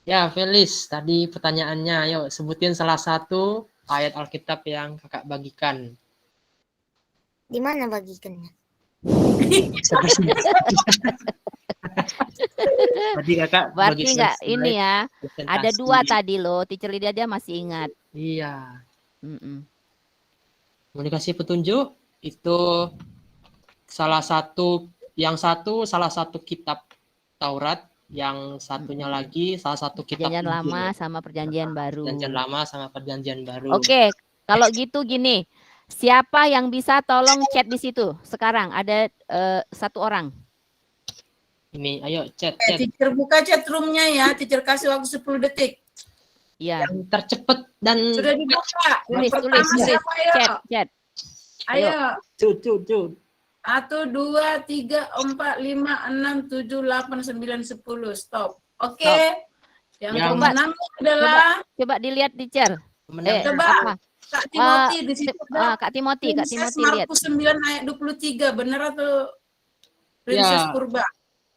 [SPEAKER 3] Ya, Felis, tadi pertanyaannya, ayo sebutin salah satu ayat Alkitab yang kakak bagikan.
[SPEAKER 6] Di mana bagikannya?
[SPEAKER 3] Tadi kakak
[SPEAKER 1] Berarti
[SPEAKER 3] bagikan
[SPEAKER 1] enggak
[SPEAKER 3] slide
[SPEAKER 1] ini ya. Ada
[SPEAKER 3] presentasi.
[SPEAKER 1] 2 tadi loh. Teacher Lydia dia masih ingat.
[SPEAKER 3] Iya.
[SPEAKER 1] Mm-mm.
[SPEAKER 3] Mau dikasih petunjuk, itu salah satu kitab Taurat, yang satunya lagi salah satu kitab
[SPEAKER 1] Perjanjian
[SPEAKER 3] Injil.
[SPEAKER 1] lama sama perjanjian baru.
[SPEAKER 3] Perjanjian lama sama perjanjian baru.
[SPEAKER 1] Oke, kalau gitu gini. Siapa yang bisa tolong chat di situ? Sekarang ada 1 orang.
[SPEAKER 3] Ini, ayo chat.
[SPEAKER 8] Teacher buka chat roomnya ya. Teacher kasih waktu 10 detik.
[SPEAKER 1] Iya.
[SPEAKER 3] Yang tercepat dan
[SPEAKER 8] Sudah dibuka. Yang
[SPEAKER 1] Tulis.
[SPEAKER 8] pertama siapa ya?
[SPEAKER 1] Chat.
[SPEAKER 8] Ayo.
[SPEAKER 3] Cut.
[SPEAKER 8] 1, 2, 3, 4, 5, 6, 7, 8, 9, 10. Stop. Oke. Yang pemenang adalah
[SPEAKER 1] Coba dilihat teacher.
[SPEAKER 8] coba Kak Timothy di situ.
[SPEAKER 1] Kak Timothy lihat.
[SPEAKER 8] Markus 9 ayat 23. Benar atau Princess Purba?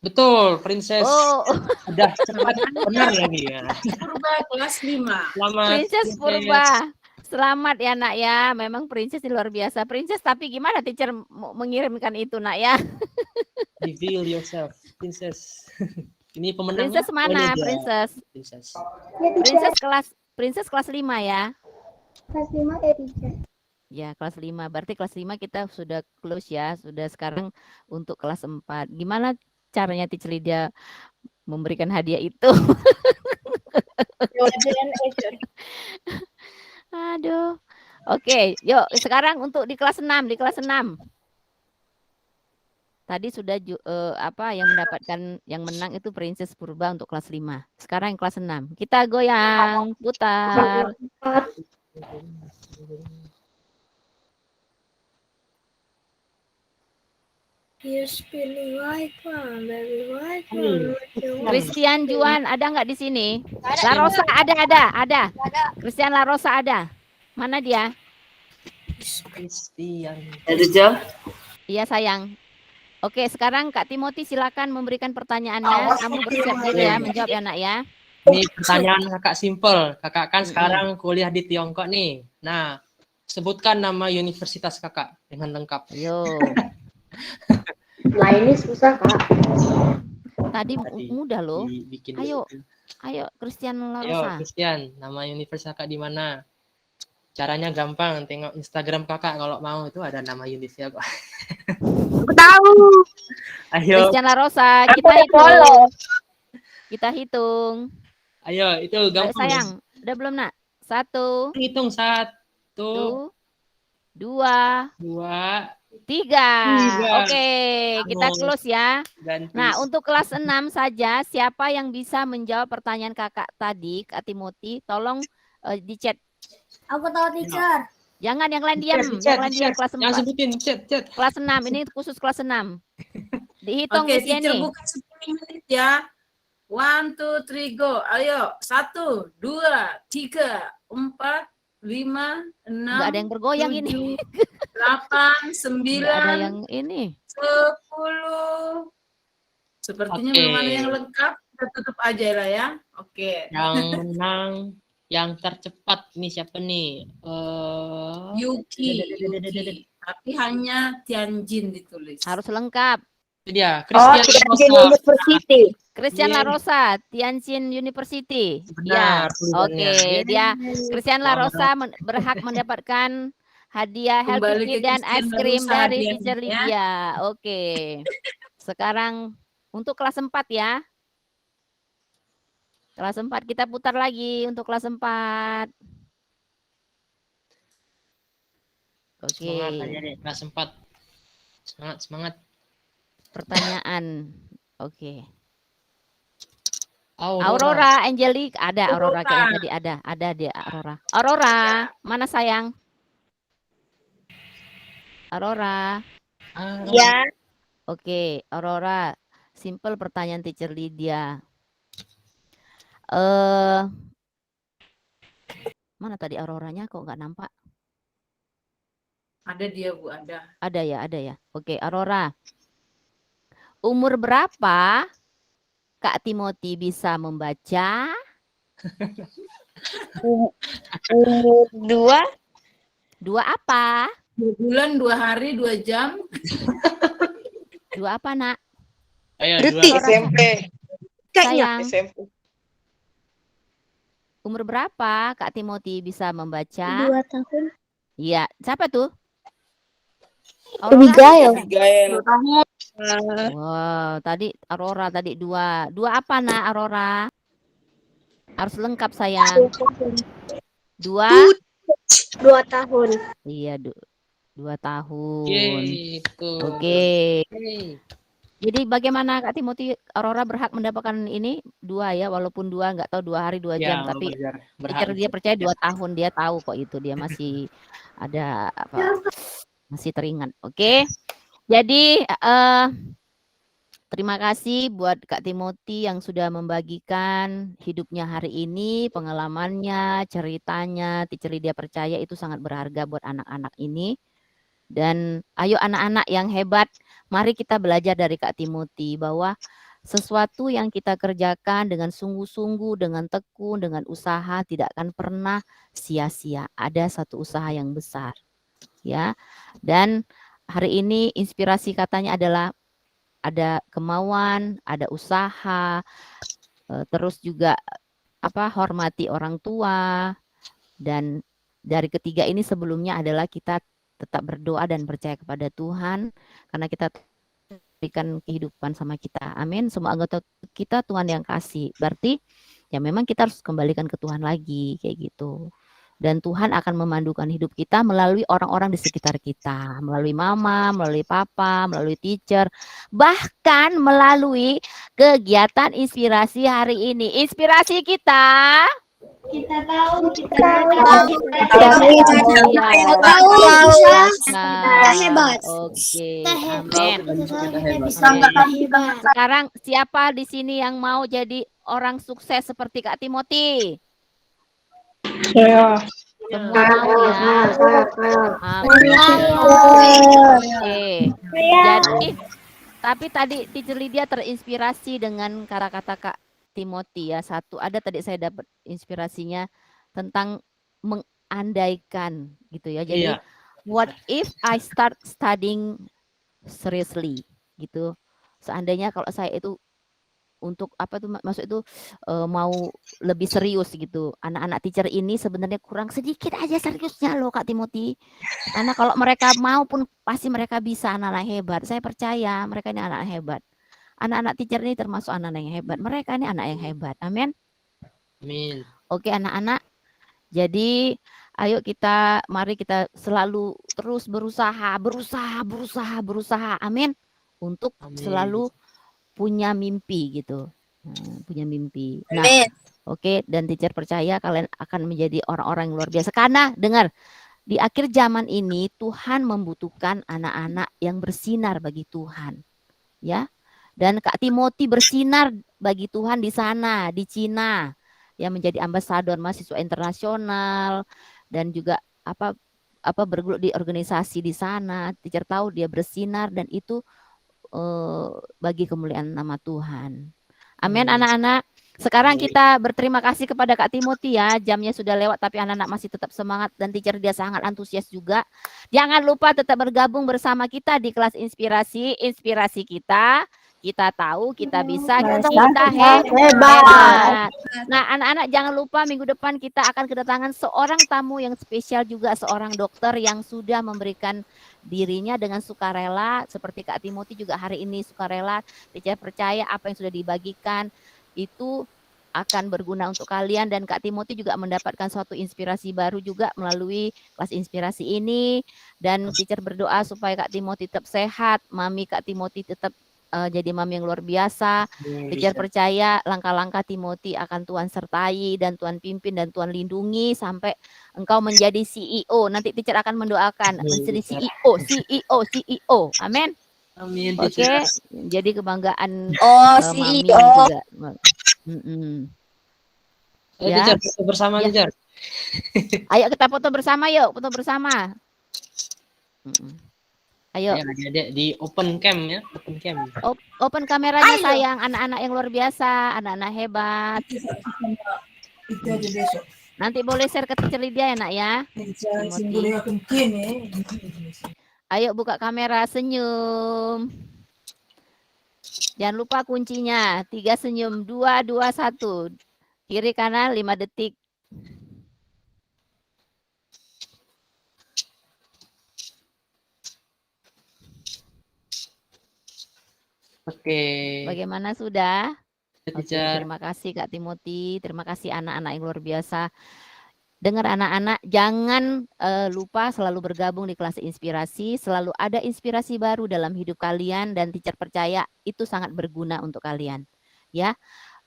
[SPEAKER 3] Betul, Princess.
[SPEAKER 1] Oh.
[SPEAKER 3] Udah cepat benar lagi ya.
[SPEAKER 8] Purba kelas 5.
[SPEAKER 3] Selamat.
[SPEAKER 1] Princess Purba. Selamat ya nak ya. Memang Princess luar biasa. Princess, tapi gimana teacher mengirimkan itu nak ya?
[SPEAKER 3] Reveal yourself, Princess. Ini pemenangnya.
[SPEAKER 1] Princess mana? Princess kelas 5 ya.
[SPEAKER 6] Kelas 5 ya teacher.
[SPEAKER 1] Ya, kelas 5. Berarti kelas 5 kita sudah close ya. Sudah sekarang untuk kelas 4. Gimana caranya teacher Lydia memberikan hadiah itu? Aduh. Oke, yuk sekarang untuk di kelas 6, Tadi sudah yang mendapatkan yang menang itu Princess Purba untuk kelas 5. Sekarang yang kelas 6. Kita goyang, putar. Christian Juan ada nggak di sini? La Rosa ada. Christian La Rosa ada. Mana dia?
[SPEAKER 3] Christian.
[SPEAKER 1] Iya sayang. Oke, sekarang Kak Timothy silakan memberikan pertanyaannya. Kamu bersiap diri ya menjawab ya nak ya.
[SPEAKER 3] Ini pertanyaan kakak simple. Kakak kan sekarang kuliah di Tiongkok nih. Nah, sebutkan nama universitas kakak dengan lengkap.
[SPEAKER 1] Yo.
[SPEAKER 6] Nah ini susah kak.
[SPEAKER 1] Tadi mudah loh. Ayo Christian La Rosa.
[SPEAKER 3] Ayo Christian, nama universitas kakak di mana? Caranya gampang, tengok Instagram kakak kalau mau, itu ada nama universitas kok.
[SPEAKER 6] Aku tahu.
[SPEAKER 3] Ayo.
[SPEAKER 1] Christian La Rosa, kita hitung.
[SPEAKER 3] Ayo, itu gampang.
[SPEAKER 1] Ayo, sayang, udah belum nak? 1.
[SPEAKER 3] Hitung 1,
[SPEAKER 1] 2, 3.
[SPEAKER 3] 3.
[SPEAKER 1] Oke, kita close ya.
[SPEAKER 3] Ganti.
[SPEAKER 1] Nah, untuk kelas 6 saja, siapa yang bisa menjawab pertanyaan kakak tadi, Kak Timothy, tolong di chat.
[SPEAKER 6] Aku tahu teacher.
[SPEAKER 1] Jangan yang lain diam, yang lain diam kelas 4.
[SPEAKER 3] Yang sebutin chat.
[SPEAKER 1] Kelas 6, ini khusus kelas 6. Dihitung
[SPEAKER 8] Oke,
[SPEAKER 1] usia
[SPEAKER 8] teacher
[SPEAKER 1] nih.
[SPEAKER 8] buka 10 menit ya. 1, 2, 3, go. Ayo, 1, 2, 3, 4, 5, 6.
[SPEAKER 1] Enggak ada yang bergoyang
[SPEAKER 8] 7,
[SPEAKER 1] ini.
[SPEAKER 8] 8, 9.
[SPEAKER 1] Enggak ada yang ini.
[SPEAKER 8] 10. Sepertinya belum ada yang lengkap. Kita tutup aja lah ya. Oke.
[SPEAKER 3] Yang menang, yang tercepat ini siapa nih?
[SPEAKER 8] Yuki. Tapi hanya Tianjin ditulis.
[SPEAKER 1] Harus lengkap.
[SPEAKER 3] Itu dia, Christian
[SPEAKER 6] University.
[SPEAKER 1] Christian La Rosa, Tianjin University.
[SPEAKER 3] Benar,
[SPEAKER 1] Ya. Oke, dia Christian La Rosa berhak mendapatkan hadiah
[SPEAKER 8] Kembali
[SPEAKER 1] healthy
[SPEAKER 8] ke
[SPEAKER 1] dan
[SPEAKER 8] Christian
[SPEAKER 1] es
[SPEAKER 8] La
[SPEAKER 1] krim
[SPEAKER 8] Rosa
[SPEAKER 1] dari
[SPEAKER 8] hadiahnya,
[SPEAKER 1] teacher Lydia. Oke. Sekarang untuk kelas 4 ya. Kelas 4 kita putar lagi untuk kelas 4. Oke.
[SPEAKER 3] Semangat aja deh, kelas 4. Semangat.
[SPEAKER 1] Pertanyaan. Oke.
[SPEAKER 3] Aurora
[SPEAKER 1] Angelique ada Aurora kayaknya tadi ada dia Aurora. Aurora, mana sayang? Aurora.
[SPEAKER 6] Ya.
[SPEAKER 1] Oke, Aurora. Simple pertanyaan teacher Lydia. Mana tadi Auroranya kok nggak nampak?
[SPEAKER 8] Ada dia, Bu, ada.
[SPEAKER 1] Ada ya. Oke, Aurora. Umur berapa Kak Timothy bisa membaca?
[SPEAKER 9] Umur 2.
[SPEAKER 1] 2 apa?
[SPEAKER 8] 2 bulan, 2 hari, 2 jam.
[SPEAKER 1] 2 apa, Nak?
[SPEAKER 3] Ayo,
[SPEAKER 9] Berarti
[SPEAKER 3] dua.
[SPEAKER 9] SMP. Kayaknya
[SPEAKER 1] Sayang.
[SPEAKER 9] SMP.
[SPEAKER 1] Umur berapa Kak Timothy bisa membaca?
[SPEAKER 6] 2 tahun.
[SPEAKER 1] Iya, siapa tuh?
[SPEAKER 6] Abigail.
[SPEAKER 9] Abigail.
[SPEAKER 1] Wow, tadi Aurora tadi 2. 2 apa, Nak, Aurora? Harus lengkap, sayang. 2?
[SPEAKER 6] 2 tahun.
[SPEAKER 1] Iya, 2 tahun.
[SPEAKER 3] Yeay,
[SPEAKER 1] Oke.
[SPEAKER 3] Yeay.
[SPEAKER 1] Jadi bagaimana Kak Timothy, Aurora berhak mendapatkan ini 2 ya, walaupun 2 nggak tahu 2 hari 2
[SPEAKER 3] Ya,
[SPEAKER 1] jam, tapi
[SPEAKER 3] berhak.
[SPEAKER 1] dia percaya 2 tahun, dia tahu kok itu, dia masih ada masih teringat. Oke. Jadi terima kasih buat Kak Timothy yang sudah membagikan hidupnya hari ini, pengalamannya, ceritanya. Teacher Lydia percaya itu sangat berharga buat anak-anak ini. Dan ayo anak-anak yang hebat, mari kita belajar dari Kak Timothy bahwa sesuatu yang kita kerjakan dengan sungguh-sungguh, dengan tekun, dengan usaha tidak akan pernah sia-sia. Ada satu usaha yang besar. Ya. Dan hari ini inspirasi katanya adalah ada kemauan, ada usaha, terus juga hormati orang tua, dan dari ketiga ini sebelumnya adalah kita tetap berdoa dan percaya kepada Tuhan karena kita berikan kehidupan sama kita. Amin. Semua anggota kita Tuhan yang kasih. Berarti ya memang kita harus kembalikan ke Tuhan lagi kayak gitu. Dan Tuhan akan memandukan hidup kita melalui orang-orang di sekitar kita, melalui mama, melalui papa, melalui teacher, bahkan melalui kegiatan inspirasi hari ini. Inspirasi kita
[SPEAKER 7] Kita tahu, kita
[SPEAKER 6] hebat.
[SPEAKER 1] Oke, amin. Sekarang siapa di sini yang mau jadi orang sukses seperti Kak Timothy? Semua mau ya. Oke. Jadi tapi tadi Teacher Lydia terinspirasi dengan kata-kata Kak Timothy ya. Satu ada tadi saya dapat inspirasinya tentang mengandaikan gitu ya. Jadi what if I start studying seriously gitu. Seandainya kalau saya itu untuk maksud itu mau lebih serius gitu. Anak-anak teacher ini sebenarnya kurang sedikit aja seriusnya loh Kak Timothy. Karena kalau mereka mau pun pasti mereka bisa, anak-anak hebat. Saya percaya mereka ini anak hebat. Anak-anak teacher ini termasuk anak-anak yang hebat. Mereka ini anak yang hebat. Amin.
[SPEAKER 3] Amin.
[SPEAKER 1] Oke anak-anak. Jadi ayo mari kita selalu terus berusaha. Amin. Untuk selalu punya mimpi gitu. Punya mimpi. Nah, oke, dan teacher percaya kalian akan menjadi orang-orang yang luar biasa. Karena dengar, di akhir zaman ini Tuhan membutuhkan anak-anak yang bersinar bagi Tuhan. Ya. Dan Kak Timothy bersinar bagi Tuhan di sana, di Cina. Yang menjadi ambasador mahasiswa internasional dan juga bergelut di organisasi di sana. Teacher tahu dia bersinar dan itu bagi kemuliaan nama Tuhan. Amin anak-anak. Sekarang kita berterima kasih kepada Kak Timothy ya. Jamnya sudah lewat tapi anak-anak masih tetap semangat dan teacher dia sangat antusias juga. Jangan lupa tetap bergabung bersama kita di kelas inspirasi kita. Kita tahu, kita bisa, kita hebat. Nah anak-anak jangan lupa minggu depan kita akan kedatangan seorang tamu yang spesial juga, seorang dokter yang sudah memberikan dirinya dengan sukarela. Seperti Kak Timothy juga hari ini sukarela. Teacher percaya apa yang sudah dibagikan itu akan berguna untuk kalian dan Kak Timothy juga mendapatkan suatu inspirasi baru juga melalui kelas inspirasi ini. Dan teacher berdoa supaya Kak Timothy tetap sehat, mami Kak Timothy tetap jadi mami yang luar biasa. Teacher percaya langkah-langkah Timothy akan Tuhan sertai dan Tuhan pimpin dan Tuhan lindungi sampai engkau menjadi CEO. Nanti teacher akan mendoakan menjadi CEO. Amin.
[SPEAKER 3] Amin.
[SPEAKER 1] Oke, jadi kebanggaan mami
[SPEAKER 9] CEO.
[SPEAKER 1] juga.
[SPEAKER 3] Ayo
[SPEAKER 1] Ya.
[SPEAKER 3] teacher, foto bersama
[SPEAKER 1] Ya.
[SPEAKER 3] teacher.
[SPEAKER 1] Ayo kita foto bersama yuk, foto bersama. Ayo.
[SPEAKER 3] Adik-adik di open cam ya, open cam.
[SPEAKER 1] Open kameranya sayang, anak-anak yang luar biasa, anak-anak hebat.
[SPEAKER 8] Itu aja besok.
[SPEAKER 1] Nanti boleh share ke teacher Lydia ya nak ya. Ayo buka kamera, senyum. Jangan lupa kuncinya, 3 senyum, 2, 2, 1. Kiri kanan 5 detik.
[SPEAKER 3] Oke.
[SPEAKER 1] Bagaimana sudah?
[SPEAKER 3] Oke,
[SPEAKER 1] terima kasih Kak Timothy, terima kasih anak-anak yang luar biasa. Dengar anak-anak, jangan lupa selalu bergabung di kelas inspirasi, selalu ada inspirasi baru dalam hidup kalian dan teacher percaya itu sangat berguna untuk kalian. Ya,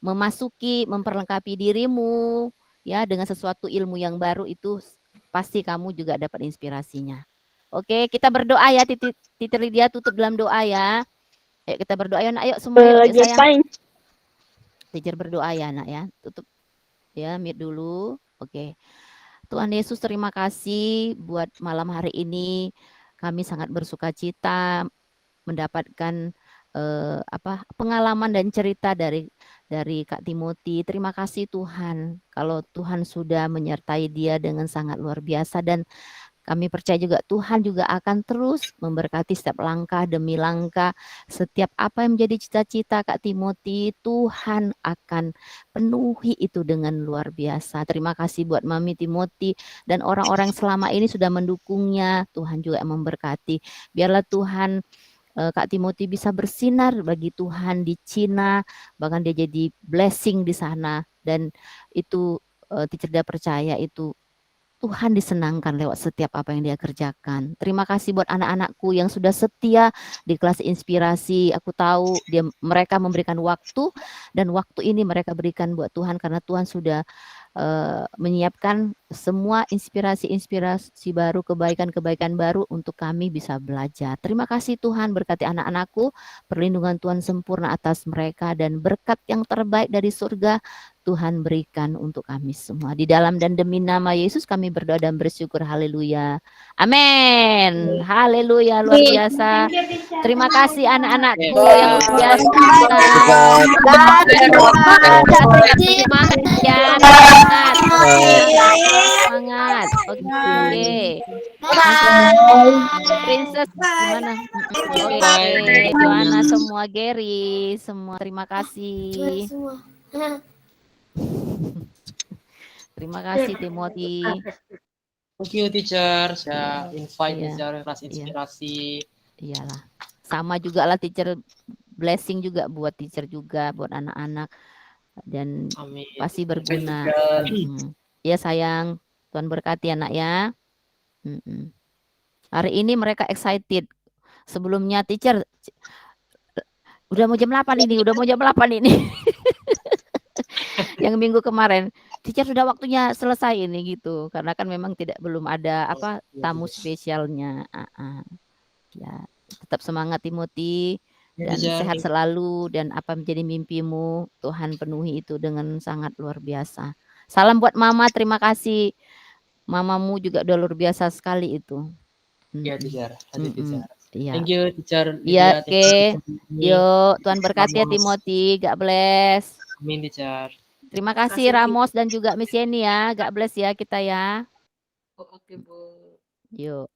[SPEAKER 1] memperlengkapi dirimu ya dengan sesuatu ilmu yang baru itu pasti kamu juga dapat inspirasinya. Oke, kita berdoa ya, Teacher Lydia tutup dalam doa ya. Ayo kita berdoa ya, nak. Ayo semua yuk, sayang. Teacher berdoa ya, nak ya. Tutup ya, mute dulu. Oke. Tuhan Yesus, terima kasih buat malam hari ini. Kami sangat bersuka cita mendapatkan pengalaman dan cerita dari Kak Timothy. Terima kasih Tuhan. Kalau Tuhan sudah menyertai dia dengan sangat luar biasa, dan kami percaya juga Tuhan juga akan terus memberkati setiap langkah demi langkah, setiap apa yang menjadi cita-cita Kak Timothy, Tuhan akan penuhi itu dengan luar biasa. Terima kasih buat Mami Timothy dan orang-orang selama ini sudah mendukungnya. Tuhan juga memberkati. Biarlah Tuhan Kak Timothy bisa bersinar bagi Tuhan di Cina, bahkan dia jadi blessing di sana, dan itu Teacher dia percaya itu Tuhan disenangkan lewat setiap apa yang dia kerjakan. Terima kasih buat anak-anakku yang sudah setia di kelas inspirasi. Aku tahu mereka memberikan waktu, dan waktu ini mereka berikan buat Tuhan karena Tuhan sudah menyiapkan semua inspirasi-inspirasi baru, kebaikan-kebaikan baru untuk kami bisa belajar. Terima kasih Tuhan, berkati anak-anakku, perlindungan Tuhan sempurna atas mereka, dan berkat yang terbaik dari surga Tuhan berikan untuk kami semua. Di dalam dan demi nama Yesus kami berdoa dan bersyukur. Haleluya. Amin. Haleluya, luar biasa. Terima kasih anak-anakku yang luar biasa. Semangat ya. Semangat. Oke. Princess gimana? Oke. Joanna semua, Gary semua, terima kasih. Terima kasih Timothy.
[SPEAKER 3] Thank you teacher. Saya invite teacher kelas inspirasi.
[SPEAKER 1] Iyalah. Sama juga lah teacher, blessing juga buat teacher juga, buat anak-anak, dan
[SPEAKER 3] amin,
[SPEAKER 1] pasti berguna. Ya sayang, Tuhan berkati anak ya. Hari ini mereka excited. Sebelumnya teacher udah mau jam 8 ini, yang minggu kemarin teacher sudah waktunya selesai ini gitu, karena kan memang belum ada tamu spesialnya. Ya, tetap semangat Timothy dan sehat selalu, dan apa menjadi mimpimu Tuhan penuhi itu dengan sangat luar biasa. Salam buat mama, terima kasih mamamu juga udah luar biasa sekali itu.
[SPEAKER 3] Iya teacher, teacher.
[SPEAKER 1] Iya.
[SPEAKER 3] Thank you teacher.
[SPEAKER 1] Iya, oke. Yuk, Tuhan berkati ya Timothy, God bless.
[SPEAKER 3] Amin teacher.
[SPEAKER 1] Terima kasih Ramos dan juga Miss Yeni ya. God bless ya kita ya.
[SPEAKER 8] Oke, Bu.
[SPEAKER 1] Yuk.